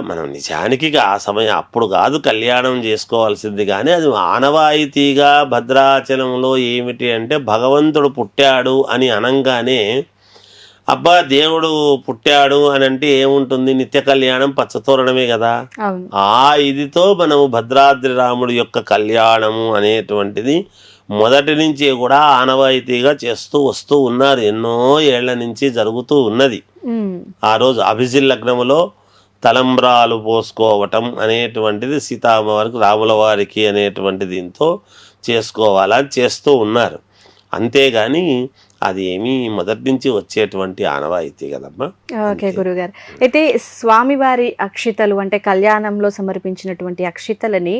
మనం నిజానికి ఆ సమయం అప్పుడు కాదు కళ్యాణం చేసుకోవాల్సింది, కానీ అది ఆనవాయితీగా భద్రాచలంలో ఏమిటి అంటే భగవంతుడు పుట్టాడు అని అనంగానే అబ్బా దేవుడు పుట్టాడు అని అంటే ఏముంటుంది, నిత్య కళ్యాణం పచ్చతోరణమే కదా. ఆ ఇదితో మనము భద్రాద్రి రాముడి యొక్క కళ్యాణము అనేటువంటిది మొదటి నుంచి కూడా ఆనవాయితీగా చేస్తూ వస్తూ ఉన్నారు. ఎన్నో ఏళ్ల నుంచి జరుగుతూ ఉన్నది. ఆ రోజు అభిజిల్ లగ్నములో తలంబ్రాలు పోసుకోవటం అనేటువంటిది సీతామ్మవారికి రాముల వారికి అనేటువంటి దీంతో చేసుకోవాలని చేస్తూ ఉన్నారు. అంతేగాని అది ఏమీ మొదటి నుంచి వచ్చేటువంటి ఆనవాయితీ కదమ్మా. ఓకే గురుగారు, అయితే స్వామివారి అక్షితలు అంటే కళ్యాణంలో సమర్పించినటువంటి అక్షితలని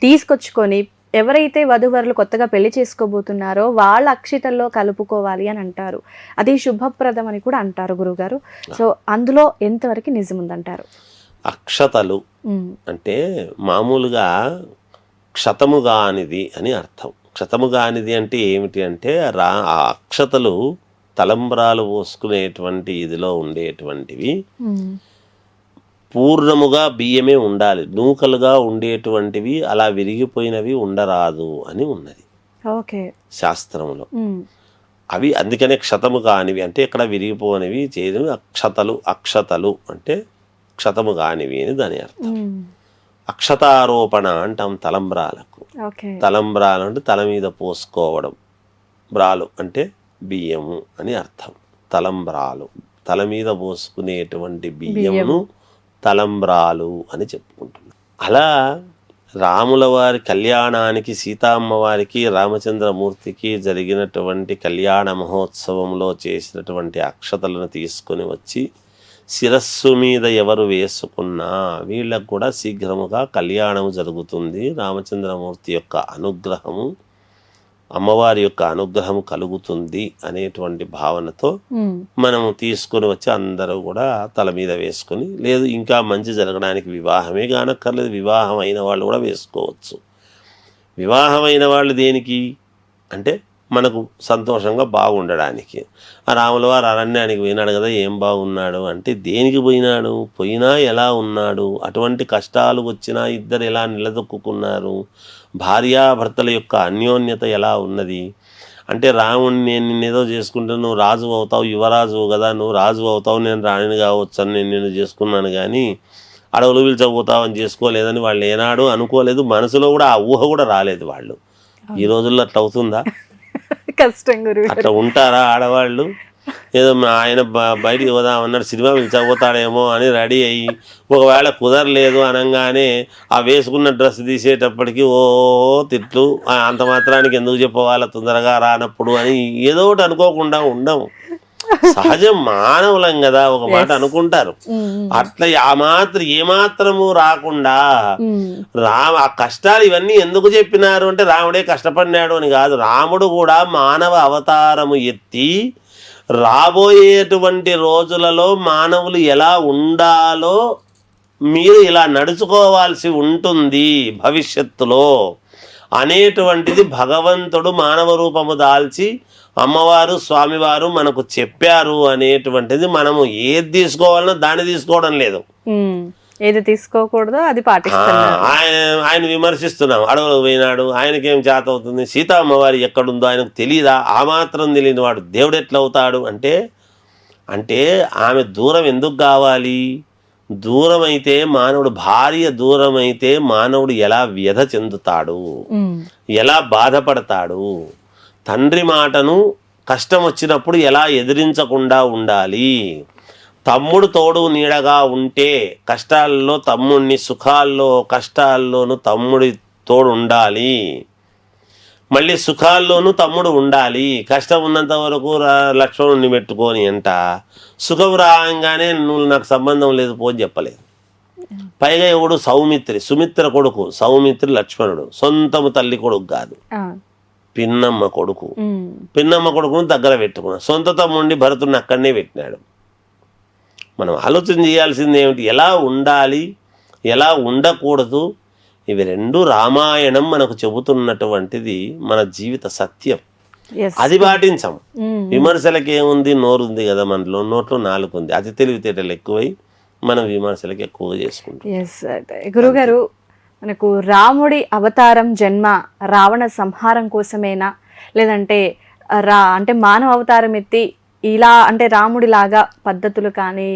తీసుకొచ్చుకొని ఎవరైతే వధూవరులు కొత్తగా పెళ్లి చేసుకోబోతున్నారో వాళ్ళ అక్షితల్లో కలుపుకోవాలి అని అంటారు. అది శుభప్రదం అని కూడా అంటారు గురుగారు. సో అందులో ఎంతవరకు నిజం ఉందంటారు? అక్షతలు అంటే మామూలుగా క్షతము కానిది అని అర్థం. క్షతము కానిది అంటే ఏమిటి అంటే ఆ అక్షతలు తలంబ్రాలు పోసుకునేటువంటి ఇదిలో ఉండేటువంటివి పూర్ణముగా బియ్యమే ఉండాలి, నూకలుగా ఉండేటువంటివి అలా విరిగిపోయినవి ఉండరాదు అని ఉన్నది శాస్త్రంలో. అవి అందుకనే క్షతము కానివి అంటే ఇక్కడ విరిగిపోనివి చేయనివి అక్షతలు అంటే క్షతము కానివి అని దాని అర్థం. అక్షతారోపణ అంటాం తలంబ్రాలకు. తలంబ్రాలు అంటే తల మీద పోసుకోవడం, బ్రాలు అంటే బియ్యము అని అర్థం. తలంబ్రాలు తల మీద పోసుకునేటువంటి బియ్యమును తలంబ్రాలు అని చెప్పుకుంటున్నాం. అలా రాముల వారి కళ్యాణానికి సీతామ్మవారికి రామచంద్రమూర్తికి జరిగినటువంటి కళ్యాణ మహోత్సవంలో చేసినటువంటి అక్షతలను తీసుకొని వచ్చి శిరస్సు మీద ఎవరు వేసుకున్నా వీళ్ళకు కూడా శీఘ్రముగా కళ్యాణము జరుగుతుంది. రామచంద్రమూర్తి యొక్క అనుగ్రహము, అమ్మవారి యొక్క అనుగ్రహం కలుగుతుంది అనేటువంటి భావనతో మనము తీసుకుని వచ్చి అందరూ కూడా తల మీద వేసుకొని, లేదు ఇంకా మంచి జరగడానికి వివాహమే కానక్కర్లేదు, వివాహం అయిన వాళ్ళు కూడా వేసుకోవచ్చు. వివాహమైన వాళ్ళు దేనికి అంటే మనకు సంతోషంగా బాగుండడానికి. ఆ రాముల వారు అరణ్యానికి పోయినాడు కదా, ఏం బాగున్నాడు అంటే దేనికి పోయినాడు, పోయినా ఎలా ఉన్నాడు, అటువంటి కష్టాలు వచ్చినా ఇద్దరు ఎలా నిలదొక్కున్నారు, భార్యాభర్తల యొక్క అన్యోన్యత ఎలా ఉన్నది అంటే రాముడిని నేను నిన్నేదో చేసుకుంటే నువ్వు రాజు అవుతావు, యువరాజు కదా, నువ్వు రాజు అవుతావు, నేను రాణిని కావచ్చు అని నేను చేసుకున్నాను, కానీ అడవులు పిలిచబోతావు అని చేసుకోలేదని వాళ్ళు ఏనాడు అనుకోలేదు. మనసులో కూడా ఆ ఊహ కూడా రాలేదు వాళ్ళు. ఈ రోజుల్లో అట్లా అవుతుందా? కష్టం గురు. అట్లా ఉంటారా ఆడవాళ్ళు? ఏదో ఆయన బయటికి పోదామన్నాడు, సినిమా పిలిచబోతాడేమో అని రెడీ అయ్యి ఒకవేళ కుదరలేదు అనగానే ఆ వేసుకున్న డ్రెస్ తీసేటప్పటికి ఓ తిట్లు, అంత మాత్రానికి ఎందుకు చెప్పవాళ్ళ తొందరగా రానప్పుడు అని ఏదో ఒకటి అనుకోకుండా ఉండము. సహజం, మానవులం కదా, ఒక మాట అనుకుంటారు. అట్లా ఏమాత్రము రాకుండా ఆ కష్టాలు ఇవన్నీ ఎందుకు చెప్పినారు అంటే రాముడే కష్టపడినాడు అని కాదు. రాముడు కూడా మానవ అవతారము ఎత్తి రాబోయేటువంటి రోజులలో మానవులు ఎలా ఉండాలో మీరు ఇలా నడుచుకోవాల్సి ఉంటుంది భవిష్యత్తులో అనేటువంటిది భగవంతుడు మానవ రూపము దాల్చి అమ్మవారు స్వామివారు మనకు చెప్పారు అనేటువంటిది. మనము ఏది తీసుకోవాలనో దాన్ని తీసుకోవడం లేదు, ఏది తీసుకోకూడదో అది పాటిస్తున్నాం. ఆయన విమర్శిస్తున్నాం, అడవులకు పోయినాడు, ఆయనకేం చేత అవుతుంది, సీతా అమ్మవారి ఎక్కడుందో ఆయనకు తెలియదా, ఆ మాత్రం తెలియని వాడు దేవుడు ఎట్లా అవుతాడు అంటే ఆమె దూరం ఎందుకు కావాలి? దూరం అయితే మానవుడు, భార్య దూరం అయితే మానవుడు ఎలా వ్యధ చెందుతాడు, ఎలా బాధపడతాడు, తండ్రి మాటను కష్టం వచ్చినప్పుడు ఎలా ఎదిరించకుండా ఉండాలి, తమ్ముడు తోడు నీడగా ఉంటే కష్టాల్లో తమ్ముడిని, సుఖాల్లో కష్టాల్లోనూ తమ్ముడి తోడు ఉండాలి, మళ్ళీ సుఖాల్లోనూ తమ్ముడు ఉండాలి. కష్టం ఉన్నంత వరకు లక్ష్మణుడిని పెట్టుకొని అంట, సుఖం రాగానే నువ్వు నాకు సంబంధం లేదు పోని చెప్పలేదు. పైగా ఎవడు సుమిత్ర కొడుకు, సౌమిత్రి లక్ష్మణుడు, సొంతము తల్లి కొడుకు కాదు, పిన్నమ్మ కొడుకు. పిన్నమ్మ కొడుకును దగ్గర పెట్టుకున్నాడు, సొంత తమ్ముడిని భరతుడిని అక్కడనే పెట్టినాడు. మనం ఆలోచన చేయాల్సింది ఏమిటి, ఎలా ఉండాలి, ఎలా ఉండకూడదు, ఇవి రెండు రామాయణం మనకు చెబుతున్నటువంటిది మన జీవిత సత్యం. అది పాటించాం. విమర్శలకి ఏముంది, నోరుంది కదా మనలో, నోట్లో నాలుగు ఉంది, అది తెలివితేటలు ఎక్కువై మనం విమర్శలకి ఎక్కువ చేసుకుంటాం. గురుగారు, మనకు రాముడి అవతారం జన్మ రావణ సంహారం కోసమేనా, లేదంటే అంటే మానవ అవతారం ఎత్తి ఇలా అంటే రాముడిలాగా పద్ధతులు కానీ,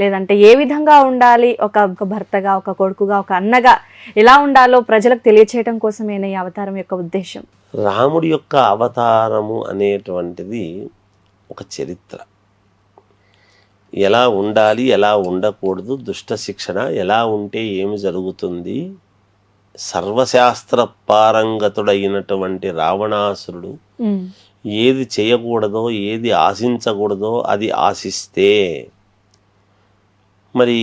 లేదంటే ఏ విధంగా ఉండాలి, ఒక భర్తగా, ఒక కొడుకుగా, ఒక అన్నగా ఎలా ఉండాలో ప్రజలకు తెలియచేయడం కోసమేనా ఈ అవతారం యొక్క ఉద్దేశం? రాముడి యొక్క అవతారము అనేటువంటిది ఒక చరిత్ర. ఎలా ఉండాలి, ఎలా ఉండకూడదు, దుష్ట శిక్షణ ఎలా ఉంటే ఏమి జరుగుతుంది, సర్వశాస్త్ర పారంగతుడైనటువంటి రావణాసురుడు ఏది చేయకూడదో, ఏది ఆశించకూడదో అది ఆశిస్తే మరి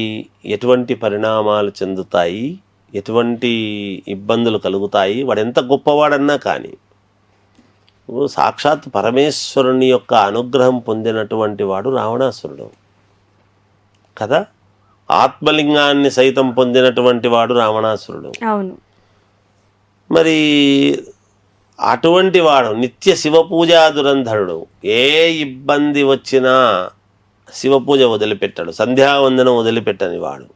ఎటువంటి పరిణామాలు చెందుతాయి, ఎటువంటి ఇబ్బందులు కలుగుతాయి. వాడు ఎంత గొప్పవాడన్నా కానీ, సాక్షాత్ పరమేశ్వరుని యొక్క అనుగ్రహం పొందినటువంటి వాడు రావణాసురుడు కదా. ఆత్మలింగాన్ని సైతం పొందినటువంటి వాడు రావణాసురుడు. అవును. మరి అటువంటి వాడు నిత్య శివపూజా దురంధరుడు. ఏ ఇబ్బంది వచ్చినా శివపూజ వదిలిపెట్టాడు, సంధ్యావందనం వదిలిపెట్టని వాడు.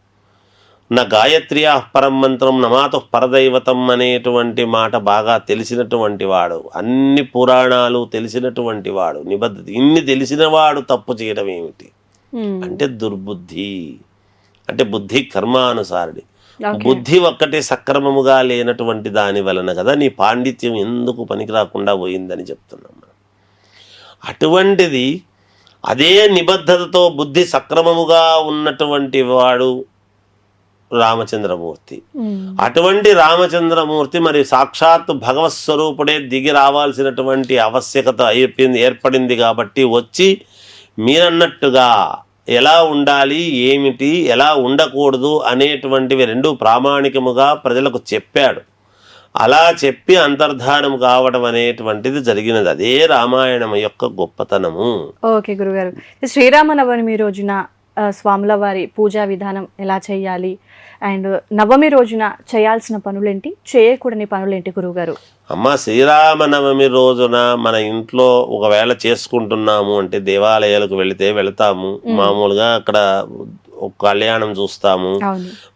నా గాయత్ర్యా పరం మంత్రం నమాతు పరదైవతం అనేటువంటి మాట బాగా తెలిసినటువంటి వాడు, అన్ని పురాణాలు తెలిసినటువంటి వాడు, నిబద్ధత. ఇన్ని తెలిసిన వాడు తప్పు చేయడం ఏమిటి అంటే దుర్బుద్ధి. అంటే బుద్ధి కర్మానుసారుడి. బుద్ధి ఒక్కటే సక్రమముగా లేనటువంటి దాని వలన కదా నీ పాండిత్యం ఎందుకు పనికి రాకుండా పోయిందని చెప్తున్నాం. అటువంటిది అదే నిబద్ధతతో బుద్ధి సక్రమముగా ఉన్నటువంటి వాడు రామచంద్రమూర్తి. అటువంటి రామచంద్రమూర్తి మరి సాక్షాత్ భగవత్ స్వరూపుడే దిగి రావాల్సినటువంటి ఆవశ్యకత ఏర్పడింది కాబట్టి వచ్చి మీరన్నట్టుగా ఎలా ఉండాలి, ఏమిటి, ఎలా ఉండకూడదు అనేటువంటివి రెండు ప్రామాణికముగా ప్రజలకు చెప్పాడు. అలా చెప్పి అంతర్ధానం కావడం అనేటువంటిది జరిగినది. అదే రామాయణం యొక్క గొప్పతనము. ఓకే గురుగారు, శ్రీరామనవమి రోజున స్వాముల వారి పూజా విధానం ఎలా చేయాలి, అండ్ నవమి రోజున చేయాల్సిన పనులేంటి, చేయకూడని పనులేంటి గురువుగారు? అమ్మ, శ్రీరామనవమి రోజున మన ఇంట్లో ఒకవేళ చేసుకుంటున్నాము అంటే దేవాలయాలకు వెళతాము. మామూలుగా అక్కడ ఒక కళ్యాణం చూస్తాము.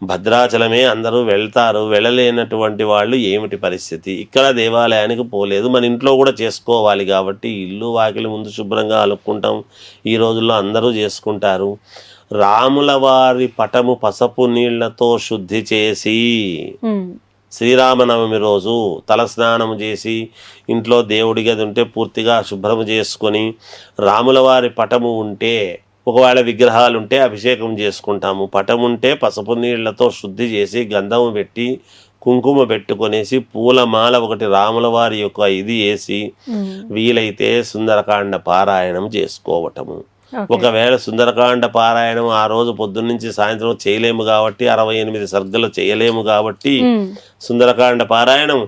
భద్రాచలమే అందరూ వెళ్తారు. వెళ్ళలేనటువంటి వాళ్ళు ఏమిటి పరిస్థితి? ఇక్కడ దేవాలయానికి పోలేదు, మన ఇంట్లో కూడా చేసుకోవాలి కాబట్టి ఇల్లు వాకిలి ముందు శుభ్రంగా అలుక్కుంటాం. ఈ రోజుల్లో అందరూ చేసుకుంటారు. రాముల వారి పటము పసుపు నీళ్లతో శుద్ధి చేసి శ్రీరామనవమి రోజు తలస్నానం చేసి ఇంట్లో దేవుడి గది ఉంటే పూర్తిగా శుభ్రము చేసుకొని, రాముల వారి పటము ఉంటే, ఒకవేళ విగ్రహాలు ఉంటే అభిషేకం చేసుకుంటాము. పటం ఉంటే పసుపు నీళ్లతో శుద్ధి చేసి గంధము పెట్టి కుంకుమ పెట్టుకొనేసి పూలమాల ఒకటి రాముల వారి యొక్క ఇది వేసి వీలైతే సుందరకాండ పారాయణం చేసుకోవటము. ఒకవేళ సుందరకాండ పారాయణం ఆ రోజు పొద్దున్నుంచి సాయంత్రం చేయలేము కాబట్టి 68 సర్గలు చేయలేము కాబట్టి సుందరకాండ పారాయణం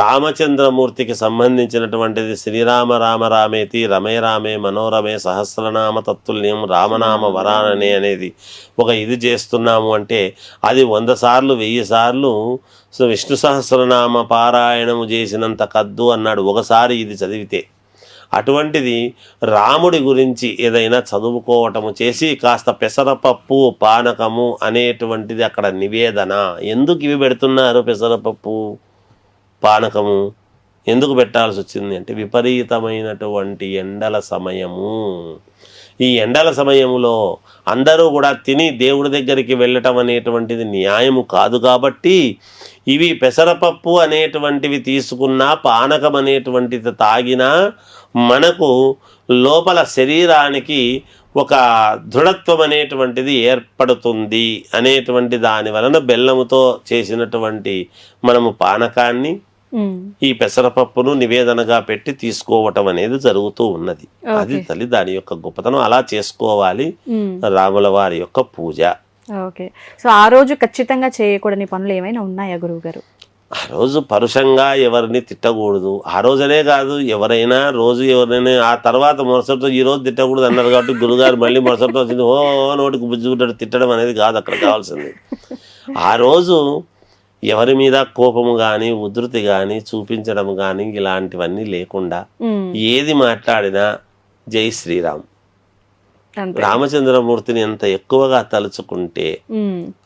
రామచంద్రమూర్తికి సంబంధించినటువంటిది. శ్రీరామ రామ రామేతి రమే రామే మనోరమే సహస్రనామ తత్తుల్యం రామనామ వరాననే అనేది ఒక ఇది చేస్తున్నాము అంటే అది 100 సార్లు 1000 సార్లు విష్ణు సహస్రనామ పారాయణము చేసినంత కద్దు అన్నాడు ఒకసారి ఇది చదివితే. అటువంటిది రాముడి గురించి ఏదైనా చదువుకోవటము చేసి కాస్త పెసరపప్పు పానకము అనేటువంటిది అక్కడ నివేదన. ఎందుకు ఇవి పెడుతున్నారు? పెసరపప్పు పానకము ఎందుకు పెట్టాల్సి వచ్చింది అంటే విపరీతమైనటువంటి ఎండల సమయము. ఈ ఎండల సమయములో అందరూ కూడా తిని దేవుడి దగ్గరికి వెళ్ళటం అనేటువంటిది న్యాయము కాదు కాబట్టి ఇవి పెసరపప్పు అనేటువంటివి తీసుకున్నా, పానకం అనేటువంటిది తాగినా మనకు లోపల శరీరానికి ఒక దృఢత్వం అనేటువంటిది ఏర్పడుతుంది అనేటువంటి దాని వలన బెల్లముతో చేసినటువంటి మనము పానకాన్ని ఈ పెసరపప్పును నివేదనగా పెట్టి తీసుకోవటం అనేది జరుగుతూ ఉన్నది. అది తల్లి దాని యొక్క గొప్పతనం. అలా చేసుకోవాలి రాముల వారి యొక్క పూజ. ఓకే, సో ఆ రోజు ఖచ్చితంగా చేయకూడని పనులు ఏమైనా ఉన్నాయా గురువు గారు? ఆ రోజు పరుషంగా ఎవరిని తిట్టకూడదు. ఆ రోజనే కాదు, ఎవరైనా రోజు ఎవరైనా ఆ తర్వాత మరుసటితో ఈ రోజు తిట్టకూడదు అన్నారు కాబట్టి గురుగారు మళ్ళీ మరుసటితో వచ్చింది ఓ నోటికి బుజ్జుకుంటాడు తిట్టడం అనేది కాదు అక్కడ కావాల్సింది. ఆ రోజు ఎవరి మీద కోపము కానీ ఉధృతి కానీ చూపించడం కానీ ఇలాంటివన్నీ లేకుండా ఏది మాట్లాడినా జై శ్రీరామ్, రామచంద్రమూర్తిని ఎంత ఎక్కువగా తలుచుకుంటే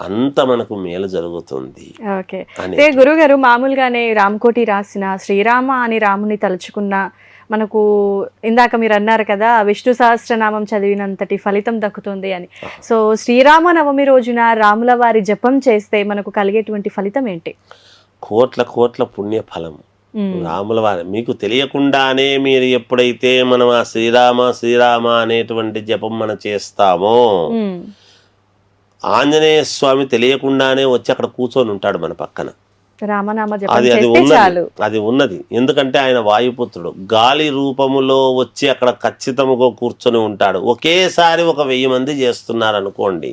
అంత మనకు మేలు జరుగుతుంది. ఓకే, గురుగారు మామూలుగానే రామకోటి రాసిన శ్రీరామ అని రాముని తలుచుకున్న మనకు ఇందాక మీరు అన్నారు కదా విష్ణు సహస్రనామం చదివినంతటి ఫలితం దక్కుతుంది అని. సో శ్రీరామ నవమి రోజున రాముల వారి జపం చేస్తే మనకు కలిగేటువంటి ఫలితం ఏంటి? కోట్ల కోట్ల పుణ్య ఫలం. రాముల వారి మీకు తెలియకుండానే మీరు ఎప్పుడైతే మనం ఆ శ్రీరామ శ్రీరామ అనేటువంటి జపం మనం చేస్తామో ఆంజనేయ స్వామి తెలియకుండానే వచ్చి అక్కడ కూర్చొని ఉంటాడు మన పక్కన. అది ఉన్నది. ఎందుకంటే ఆయన వాయుపుత్రుడు, గాలి రూపములో వచ్చి అక్కడ ఖచ్చితముగా కూర్చొని ఉంటాడు. ఒకేసారి 1000 మంది చేస్తున్నారు అనుకోండి,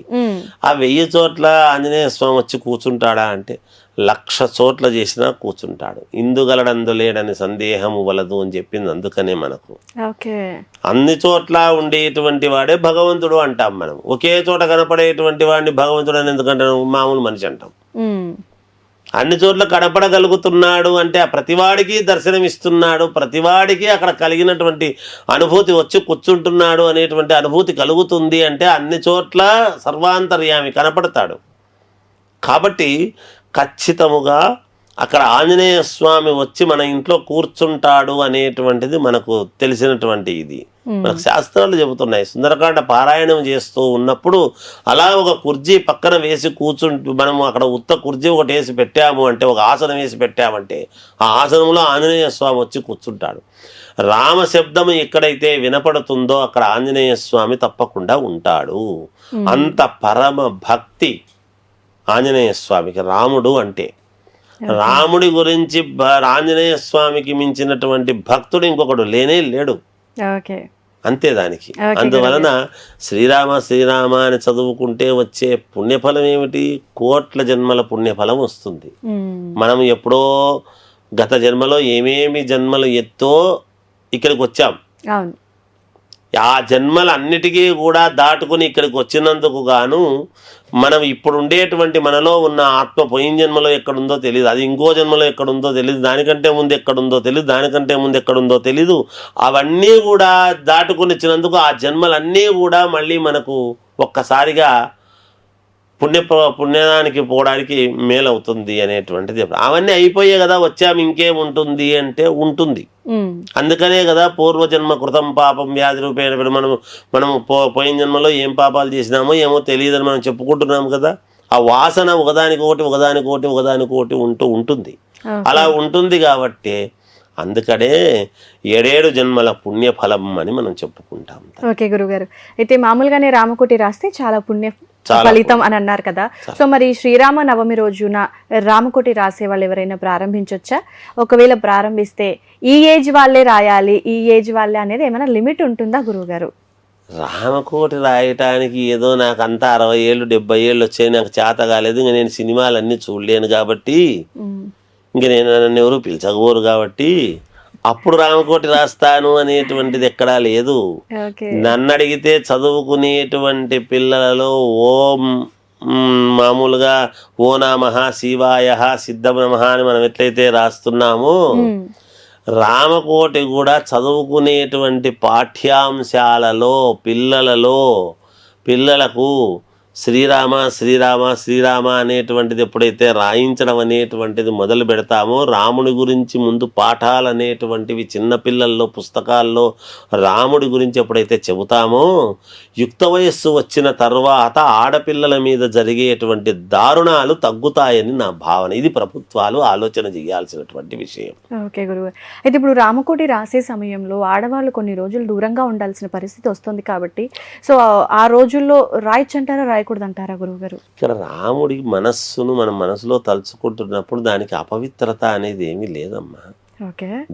ఆ 1000 చోట్ల ఆంజనేయ స్వామి వచ్చి కూర్చుంటాడా అంటే 1,00,000 చోట్ల చేసినా కూర్చుంటాడు. ఇందుగలడందు లేడని సందేహము వలదు అని చెప్పింది. అందుకనే మనకు అన్ని చోట్ల ఉండేటువంటి వాడే భగవంతుడు అంటాం మనం. ఒకే చోట కనపడేటువంటి వాడిని భగవంతుడు అని ఎందుకంటే మామూలు మనిషి అంటాం. అన్ని చోట్ల కనపడగలుగుతున్నాడు అంటే ఆ ప్రతివాడికి దర్శనమిస్తున్నాడు, ప్రతివాడికి అక్కడ కలిగినటువంటి అనుభూతి వచ్చి కూర్చుంటున్నాడు అనేటువంటి అనుభూతి కలుగుతుంది అంటే అన్ని చోట్ల సర్వాంతర్యామి కనపడతాడు. కాబట్టి ఖచ్చితముగా అక్కడ ఆంజనేయ స్వామి వచ్చి మన ఇంట్లో కూర్చుంటాడు అనేటువంటిది మనకు తెలిసినటువంటి ఇది మనకు శాస్త్రాలు చెబుతున్నాయి. సుందరకాండ పారాయణం చేస్తూ ఉన్నప్పుడు అలా ఒక కుర్జీ పక్కన వేసి కూర్చుంటూ మనము అక్కడ ఉత్త కుర్జీ ఒకటి వేసి పెట్టాము అంటే, ఒక ఆసనం వేసి పెట్టామంటే ఆ ఆసనంలో ఆంజనేయ స్వామి వచ్చి కూర్చుంటాడు. రామ శబ్దం ఎక్కడైతే వినపడుతుందో అక్కడ ఆంజనేయ స్వామి తప్పకుండా ఉంటాడు. అంత పరమ భక్తి ఆంజనేయ స్వామికి. రాముడు అంటే రాముడి గురించి ఆంజనేయ స్వామికి మించినటువంటి భక్తుడు ఇంకొకడు లేనే లేడు. అంతే దానికి. అందువలన శ్రీరామ శ్రీరామ అని చదువుకుంటే వచ్చే పుణ్యఫలం ఏమిటి? కోట్ల జన్మల పుణ్యఫలం వస్తుంది. మనం ఎప్పుడో గత జన్మలో ఏమేమి జన్మలు ఎత్తో ఇక్కడికి వచ్చాం. ఆ జన్మలన్నిటికీ కూడా దాటుకుని ఇక్కడికి వచ్చినందుకు గాను మనం ఇప్పుడు ఉండేటువంటి మనలో ఉన్న ఆత్మ పోయిన జన్మలో ఎక్కడుందో తెలియదు, అది ఇంకో జన్మలో ఎక్కడుందో తెలియదు, దానికంటే ముందు ఎక్కడుందో తెలియదు, దానికంటే ముందు ఎక్కడుందో తెలీదు. అవన్నీ కూడా దాటుకుని వచ్చినందుకు ఆ జన్మలన్నీ కూడా మళ్ళీ మనకు ఒక్కసారిగా పుణ్యానికి పోవడానికి మేలవుతుంది అనేటువంటిది. అవన్నీ అయిపోయే కదా వచ్చాము, ఇంకేముంటుంది అంటే ఉంటుంది. అందుకనే కదా పూర్వజన్మ కృతం పాపం వ్యాధి రూపేణ మనము పోయిన జన్మలో ఏం పాపాలు చేసినామో ఏమో తెలియదని మనం చెప్పుకుంటున్నాం కదా. ఆ వాసన ఒకదానికొకటి ఉంటూ ఉంటుంది. అలా ఉంటుంది కాబట్టి అందుకనే 7 జన్మల పుణ్యఫలం అని మనం చెప్పుకుంటాం. ఓకే గురుగారు, అయితే మామూలుగానే రామకోటి రాస్తే చాలా పుణ్య ఫలితం అని అన్నారు కదా. సో మరి శ్రీరామ నవమి రోజున రామకోటి రాసే వాళ్ళు ఎవరైనా ప్రారంభించవచ్చా? ఒకవేళ ప్రారంభిస్తే ఈ ఏజ్ వాళ్ళే రాయాలి, ఈ ఏజ్ వాళ్ళే అనేది ఏమైనా లిమిట్ ఉంటుందా గురువుగారు? రామకోటి రాయటానికి ఏదో నాకు అంతా 60 ఏళ్ళు 70 ఏళ్ళు వచ్చాయి, నాకు చేత కాలేదు, ఇంక నేను సినిమాలన్నీ చూడలేను కాబట్టి, ఇంక నేను నన్ను ఎవరు పిలిచకపోరు కాబట్టి అప్పుడు రామకోటి రాస్తాను అనేటువంటిది ఎక్కడా లేదు. నన్ను అడిగితే చదువుకునేటువంటి పిల్లలలో ఓం మామూలుగా ఓ నమః శివాయ సిద్ధం నమః అని మనం ఎట్లయితే రాస్తున్నామో రామకోటి కూడా చదువుకునేటువంటి పాఠ్యాంశాలలో పిల్లలకు శ్రీరామ శ్రీరామ శ్రీరామ అనేటువంటిది ఎప్పుడైతే రాయించడం అనేటువంటిది మొదలు పెడతామో, రాముడి గురించి ముందు పాఠాలు అనేటువంటివి చిన్నపిల్లల్లో పుస్తకాల్లో రాముడి గురించి ఎప్పుడైతే చెబుతామో, యుక్త వయస్సు వచ్చిన తర్వాత ఆడపిల్లల మీద జరిగేటువంటి దారుణాలు తగ్గుతాయని నా భావన. ఇది ప్రభుత్వాలు ఆలోచన చేయాల్సినటువంటి విషయం. ఓకే గురువు, అయితే ఇప్పుడు రామకోటి రాసే సమయంలో ఆడవాళ్ళు కొన్ని రోజులు దూరంగా ఉండాల్సిన పరిస్థితి వస్తుంది కాబట్టి, సో ఆ రోజుల్లో రాయొచ్చంటారా రాయకూడదంటారా గురువు గారు? ఇక్కడ రాముడి మనస్సును మనం మనసులో తలుచుకుంటున్నప్పుడు దానికి అపవిత్రత అనేది ఏమీ లేదమ్మా.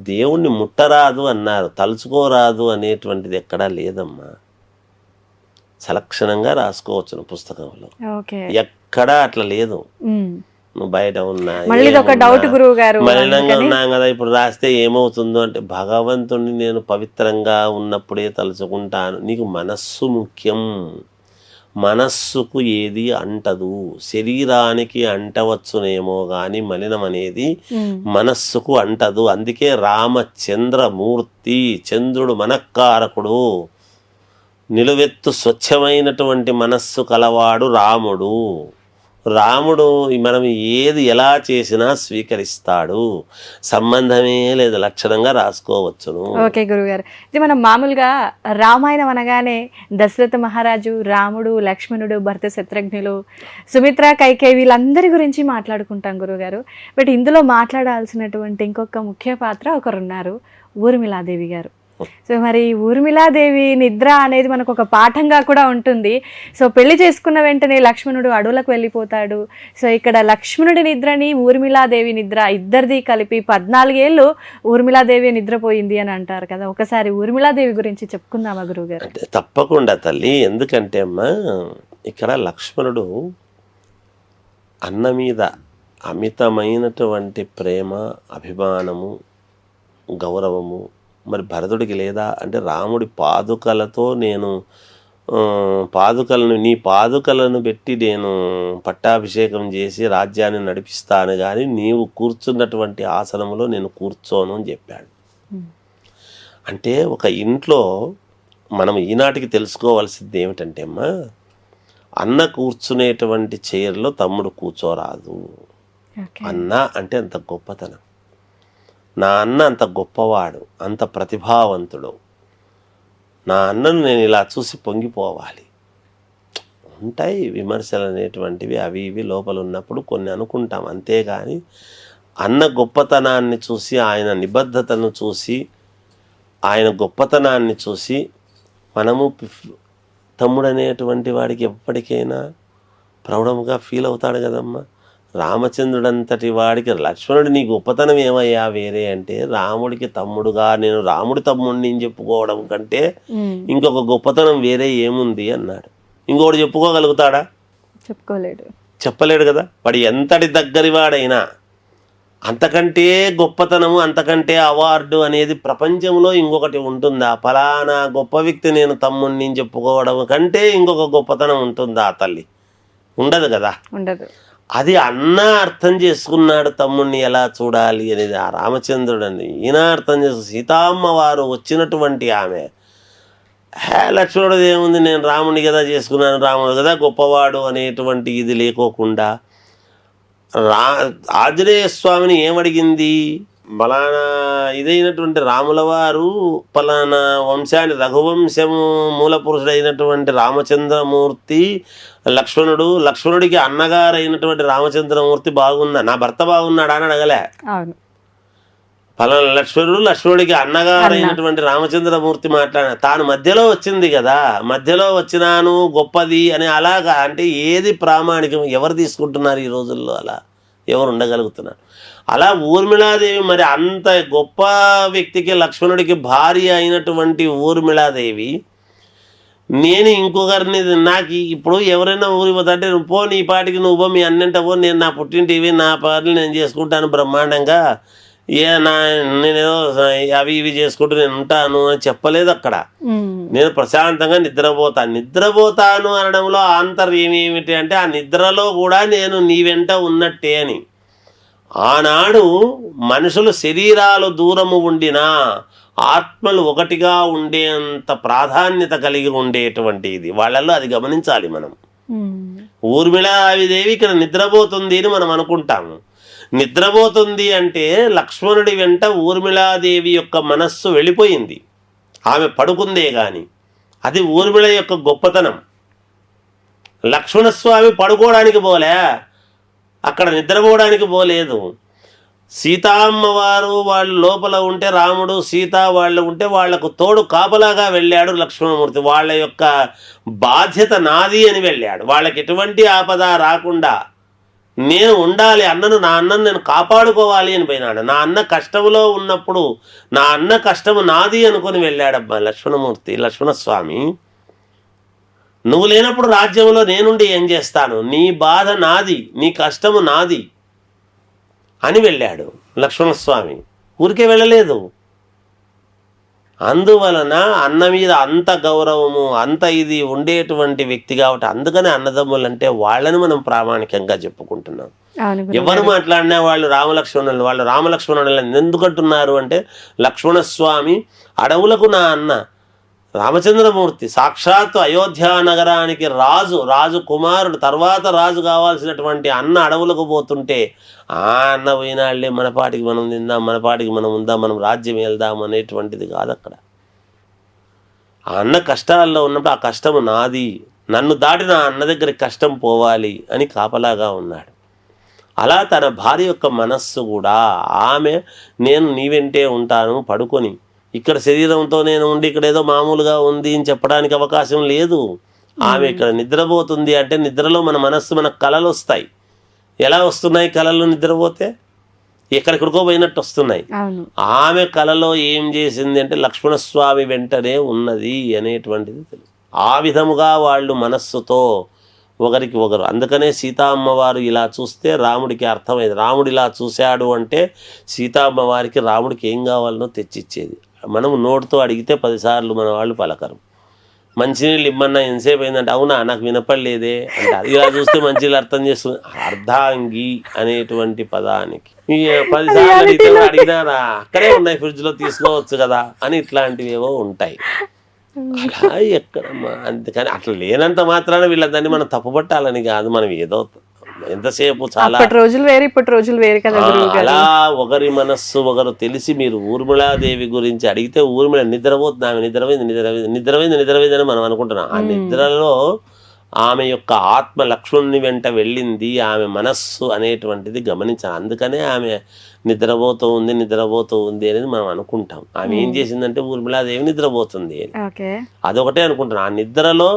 దేవుణ్ణి ముట్టరాదు అన్నారు, తలుచుకోరాదు అనేటువంటిది ఎక్కడా లేదమ్మా. సలక్షణంగా రాసుకోవచ్చు పుస్తకంలో, ఎక్కడా అట్లా లేదు. నువ్వు బయట ఉన్నా మలినంగా ఉన్నాం కదా, ఇప్పుడు రాస్తే ఏమవుతుందో అంటే భగవంతుడిని నేను పవిత్రంగా ఉన్నప్పుడే తలుచుకుంటాను. నీకు మనస్సు ముఖ్యం, మనస్సుకు ఏది అంటదు. శరీరానికి అంటవచ్చునేమో కానీ మలినం అనేది మనస్సుకు అంటదు. అందుకే రామచంద్రమూర్తి, చంద్రుడు మనఃకారకుడు, నిలువెత్తు స్వచ్ఛమైనటువంటి మనస్సు కలవాడు రాముడు. రాముడు మనం ఏది ఎలా చేసినా స్వీకరిస్తాడు. సంబంధమే లేదు, లక్షణంగా రాసుకోవచ్చును. ఓకే గురుగారు, ఇది మనం మామూలుగా రామాయణం అనగానే దశరథ మహారాజు, రాముడు, లక్ష్మణుడు, భరత శత్రుఘ్నులు, సుమిత్ర, కైకేయి వీళ్ళందరి గురించి మాట్లాడుకుంటాం గురుగారు. బట్ ఇందులో మాట్లాడాల్సినటువంటి ఇంకొక ముఖ్య పాత్ర ఒకరున్నారు, ఊర్మిళాదేవి గారు. సో మరి ఊర్మిళాదేవి నిద్ర అనేది మనకు ఒక పాఠంగా కూడా ఉంటుంది. సో పెళ్లి చేసుకున్న వెంటనే లక్ష్మణుడు అడవులకు వెళ్ళిపోతాడు. సో ఇక్కడ లక్ష్మణుడి నిద్రని ఊర్మిళాదేవి నిద్ర ఇద్దరిది కలిపి 14 ఏళ్ళు ఊర్మిళాదేవి నిద్రపోయింది అని అంటారు కదా. ఒకసారి ఊర్మిళాదేవి గురించి చెప్పుకుందామా గురువుగారు? అంటే తప్పకుండా తల్లి. ఎందుకంటే అమ్మా, ఇక్కడ లక్ష్మణుడు అన్న మీద అమితమైనటువంటి ప్రేమ, అభిమానము, గౌరవము మరి భరతుడికి లేదా అంటే రాముడి పాదుకలతో నేను నీ పాదుకలను పెట్టి నేను పట్టాభిషేకం చేసి రాజ్యాన్ని నడిపిస్తాను, కానీ నీవు కూర్చున్నటువంటి ఆసనంలో నేను కూర్చోను అని చెప్పాడు. అంటే ఒక ఇంట్లో మనం ఈనాటికి తెలుసుకోవాల్సింది ఏమిటంటే అమ్మా, అన్న కూర్చునేటువంటి చైర్లో తమ్ముడు కూర్చోరాదు. అన్న అంటే అంత గొప్పతనం. నా అన్న అంత గొప్పవాడు, అంత ప్రతిభావంతుడు. నా అన్నను నేను ఇలా చూసి పొంగిపోవాలి. ఉంటాయి విమర్శలు అనేటువంటివి, అవి ఇవి లోపల ఉన్నప్పుడు కొన్ని అనుకుంటాం, అంతేగాని అన్న గొప్పతనాన్ని చూసి, ఆయన నిబద్ధతను చూసి, ఆయన గొప్పతనాన్ని చూసి మనము తమ్ముడు అనేటువంటి వాడికి ఎప్పటికైనా ప్రౌఢముగా ఫీల్ అవుతాడు కదమ్మా. రామచంద్రుడంతటి వాడికి లక్ష్మణుడు నీ గొప్పతనం ఏమయ్యా వేరే అంటే, రాముడికి తమ్ముడుగా నేను రాముడి తమ్ముడిని చెప్పుకోవడం కంటే ఇంకొక గొప్పతనం వేరే ఏముంది అన్నాడు. ఇంకొకటి చెప్పుకోగలుగుతాడా? చెప్పలేడు కదా. వాడు ఎంతటి దగ్గరి వాడైనా అంతకంటే గొప్పతనము, అంతకంటే అవార్డు అనేది ప్రపంచంలో ఇంకొకటి ఉంటుందా? ఫలానా గొప్ప వ్యక్తి నేను తమ్ముడిని చెప్పుకోవడం కంటే ఇంకొక గొప్పతనం ఉంటుందా తల్లి? ఉండదు కదా. ఉండదు. అది అన్న అర్థం చేసుకున్నాడు తమ్ముడిని ఎలా చూడాలి అనేది. ఆ రామచంద్రుడని ఈయన అర్థం చేసు. సీతామ్మ వారు వచ్చినటువంటి ఆమె, లక్ష్మణుడు ఏముంది, నేను రాముని కదా చేసుకున్నాను, రాముడు కదా గొప్పవాడు అనేటువంటి ఇది లేకోకుండా ఆంజనేయ స్వామిని ఏమడిగింది? ఫలానా ఇదైనటువంటి రాముల వారు ఫలానా వంశాన్ని, రఘువంశము మూల పురుషుడైనటువంటి రామచంద్రమూర్తి లక్ష్మణుడికి అన్నగారైనటువంటి రామచంద్రమూర్తి బాగున్నా, నా భర్త బాగున్నాడా అని అడగలే. ఫలానా లక్ష్మణుడికి అన్నగారైనటువంటి రామచంద్రమూర్తి తాను మధ్యలో వచ్చింది కదా, మధ్యలో వచ్చినాను గొప్పది అని అలాగా. అంటే ఏది ప్రామాణికం? ఎవరు తీసుకుంటున్నారు ఈ రోజుల్లో? అలా ఎవరు ఉండగలుగుతున్నారు? అలా ఊర్మిళాదేవి మరి అంత గొప్ప వ్యక్తికి, లక్ష్మణుడికి భార్య అయినటువంటి ఊర్మిళాదేవి, నేను ఇంకొకరిని, నాకు ఇప్పుడు ఎవరైనా ఊరికి పోతాంటే నువ్వు పో, నీ పాటికి నువ్వు మీ అన్నంట పో, నేను నా పుట్టింటివి నా పాటలు నేను చేసుకుంటాను బ్రహ్మాండంగా, నేనేదో అవి ఇవి చేసుకుంటూ నేను ఉంటాను అని చెప్పలేదు అక్కడ. నేను ప్రశాంతంగా నిద్రపోతాను అనడంలో ఆంతర్యం ఏమిటి అంటే, ఆ నిద్రలో కూడా నేను నీ వెంట ఉన్నట్టే అని. ఆనాడు మనుషులు శరీరాలు దూరము ఉండినా ఆత్మలు ఒకటిగా ఉండేంత ప్రాధాన్యత కలిగి ఉండేటువంటి ఇది వాళ్ళల్లో, అది గమనించాలి మనం. ఊర్మిళాదేవి ఇక్కడ నిద్రపోతుంది అని మనం అనుకుంటాము. నిద్రపోతుంది అంటే లక్ష్మణుడి వెంట ఊర్మిళాదేవి యొక్క మనస్సు వెళ్ళిపోయింది, ఆమె పడుకుందే గాని. అది ఊర్మిళ యొక్క గొప్పతనం. లక్ష్మణస్వామి పడుకోవడానికి పోలే, అక్కడ నిద్రపోవడానికి పోలేదు. సీతామ్మ వారు వాళ్ళు లోపల ఉంటే, రాముడు సీత వాళ్ళు ఉంటే వాళ్లకు తోడు కాపలాగా వెళ్ళాడు లక్ష్మణమూర్తి. వాళ్ళ యొక్క బాధ్యత నాది అని వెళ్ళాడు. వాళ్ళకి ఎటువంటి ఆపద రాకుండా నేను ఉండాలి, నా అన్నను నేను కాపాడుకోవాలి అని పోయినాడు. నా అన్న కష్టంలో ఉన్నప్పుడు నా అన్న కష్టము నాది అనుకుని వెళ్ళాడబ్బా లక్ష్మణస్వామి. నువ్వు లేనప్పుడు రాజ్యంలో నేనుండి ఏం చేస్తాను, నీ బాధ నాది, నీ కష్టము నాది అని వెళ్ళాడు లక్ష్మణస్వామి. ఊరికే వెళ్ళలేదు. అందువలన అన్న మీద అంత గౌరవము అంత ఇది ఉండేటువంటి వ్యక్తి కాబట్టి అందుకనే అన్నదమ్ములు అంటే వాళ్ళని మనం ప్రామాణికంగా చెప్పుకుంటున్నాం. ఎవరు మాట్లాడినా వాళ్ళు రామలక్ష్మణులు, వాళ్ళు రామలక్ష్మణులను ఎందుకంటున్నారు అంటే లక్ష్మణస్వామి అడవులకు నా అన్న రామచంద్రమూర్తి సాక్షాత్తు అయోధ్య నగరానికి రాజు కుమారుడు తర్వాత రాజు కావాల్సినటువంటి అన్న అడవులకు పోతుంటే ఆ అన్న పోయినాళ్లే మనపాటికి మనం తిందాం, మనపాటికి మనం ఉందాం, మనం రాజ్యం వెళ్దాం అనేటువంటిది కాదు. అక్కడ ఆ అన్న కష్టాల్లో ఉన్నప్పుడు ఆ కష్టము నాది, నన్ను దాటి నా అన్న దగ్గరికి కష్టం పోవాలి అని కాపలాగా ఉన్నాడు. అలా తన భార్య యొక్క మనస్సు కూడా ఆమె నేను నీ వెంటే ఉంటాను పడుకొని, ఇక్కడ శరీరంతో నేను ఉండి ఇక్కడ ఏదో మామూలుగా ఉంది అని చెప్పడానికి అవకాశం లేదు. ఆమె ఇక్కడ నిద్రపోతుంది అంటే నిద్రలో మన మనస్సు మన కలలు వస్తాయి. ఎలా వస్తున్నాయి కలలు? నిద్రపోతే ఎక్కడెక్కడికో పోయినట్టు వస్తున్నాయి. ఆమె కలలో ఏం చేసింది అంటే లక్ష్మణస్వామి వెంటనే ఉన్నది అనేటువంటిది తెలుసు. ఆ విధముగా వాళ్ళు మనస్సుతో ఒకరికి ఒకరు. అందుకనే సీతా అమ్మవారు ఇలా చూస్తే రాముడికి అర్థమైంది. రాముడు ఇలా చూశాడు అంటే సీతా అమ్మవారికి రాముడికి ఏం కావాలనో తెచ్చిచ్చేది. మనం నోటితో అడిగితే 10 సార్లు మన వాళ్ళు పలకరు. మంచినీళ్ళు ఇమ్మన్నా ఎంతసేపు అయిందంటే అవునా నాకు వినపడలేదే అంటారు. ఇలా చూస్తే మంచినీళ్ళు అర్థం చేస్తుంది. అర్ధాంగి అనేటువంటి పదానికి 10 సార్లు అడిగినారా అక్కడే ఉన్నాయి ఫ్రిడ్జ్లో తీసుకోవచ్చు కదా అని ఇట్లాంటివి ఏవో ఉంటాయి. అలా ఎక్కడమ్మా. అందుకని అట్లా లేనంత మాత్రాన వీళ్ళందరినీ మనం తప్పుపట్టాలని కాదు. మనం ఏదో ఎంతసేపు చాలా రోజులు వేరు ఇప్పటి రోజులు వేరు కదా. అలా ఒకరి మనస్సు ఒకరు తెలిసి మీరు ఊర్మిళాదేవి గురించి అడిగితే ఊర్మిళ నిద్రపోతుంది, ఆమె నిద్రపోయింది అని మనం అనుకుంటున్నాం. ఆ నిద్రలో ఆమె యొక్క ఆత్మ లక్ష్మణుని వెంట వెళ్ళింది, ఆమె మనస్సు అనేటువంటిది గమనించాలి. అందుకనే ఆమె నిద్రపోతూ ఉంది అనేది మనం అనుకుంటాం. ఆమె ఏం చేసిందంటే ఊర్మిళాదేవి నిద్రపోతుంది అని అదొకటే అనుకుంటున్నాం. ఆ నిద్రలో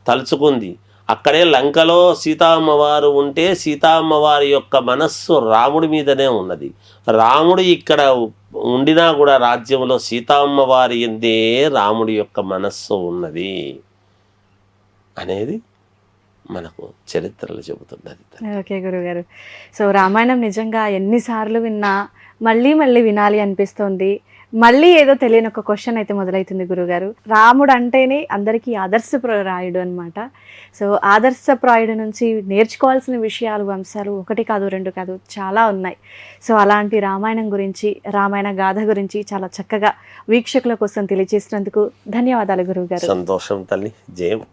తలుచుకుంది. అక్కడే లంకలో సీతామ్మవారు ఉంటే సీతామ్మవారి యొక్క మనస్సు రాముడి మీదనే ఉన్నది. రాముడు ఇక్కడ ఉండినా కూడా రాజ్యంలో సీతామ్మవారి ఎందే రాముడి యొక్క మనస్సు ఉన్నది అనేది మనకు చరిత్రలు చెబుతున్నది. ఓకే గురుగారు. సో రామాయణం నిజంగా ఎన్నిసార్లు విన్నా మళ్ళీ మళ్ళీ వినాలి అనిపిస్తుంది. మళ్ళీ ఏదో తెలియని ఒక క్వశ్చన్ అయితే మొదలవుతుంది గురుగారు. రాముడు అంటేనే అందరికీ ఆదర్శప్రాయుడు అనమాట. సో ఆదర్శప్రాయుడు నుంచి నేర్చుకోవాల్సిన విషయాలు అంశాలు 1 కాదు 2 కాదు చాలా ఉన్నాయి. సో అలాంటి రామాయణం గురించి రామాయణ గాథ గురించి చాలా చక్కగా వీక్షకుల కోసం తెలియజేసినందుకు ధన్యవాదాలు గురువుగారు. సంతోషం తల్లి. జయం.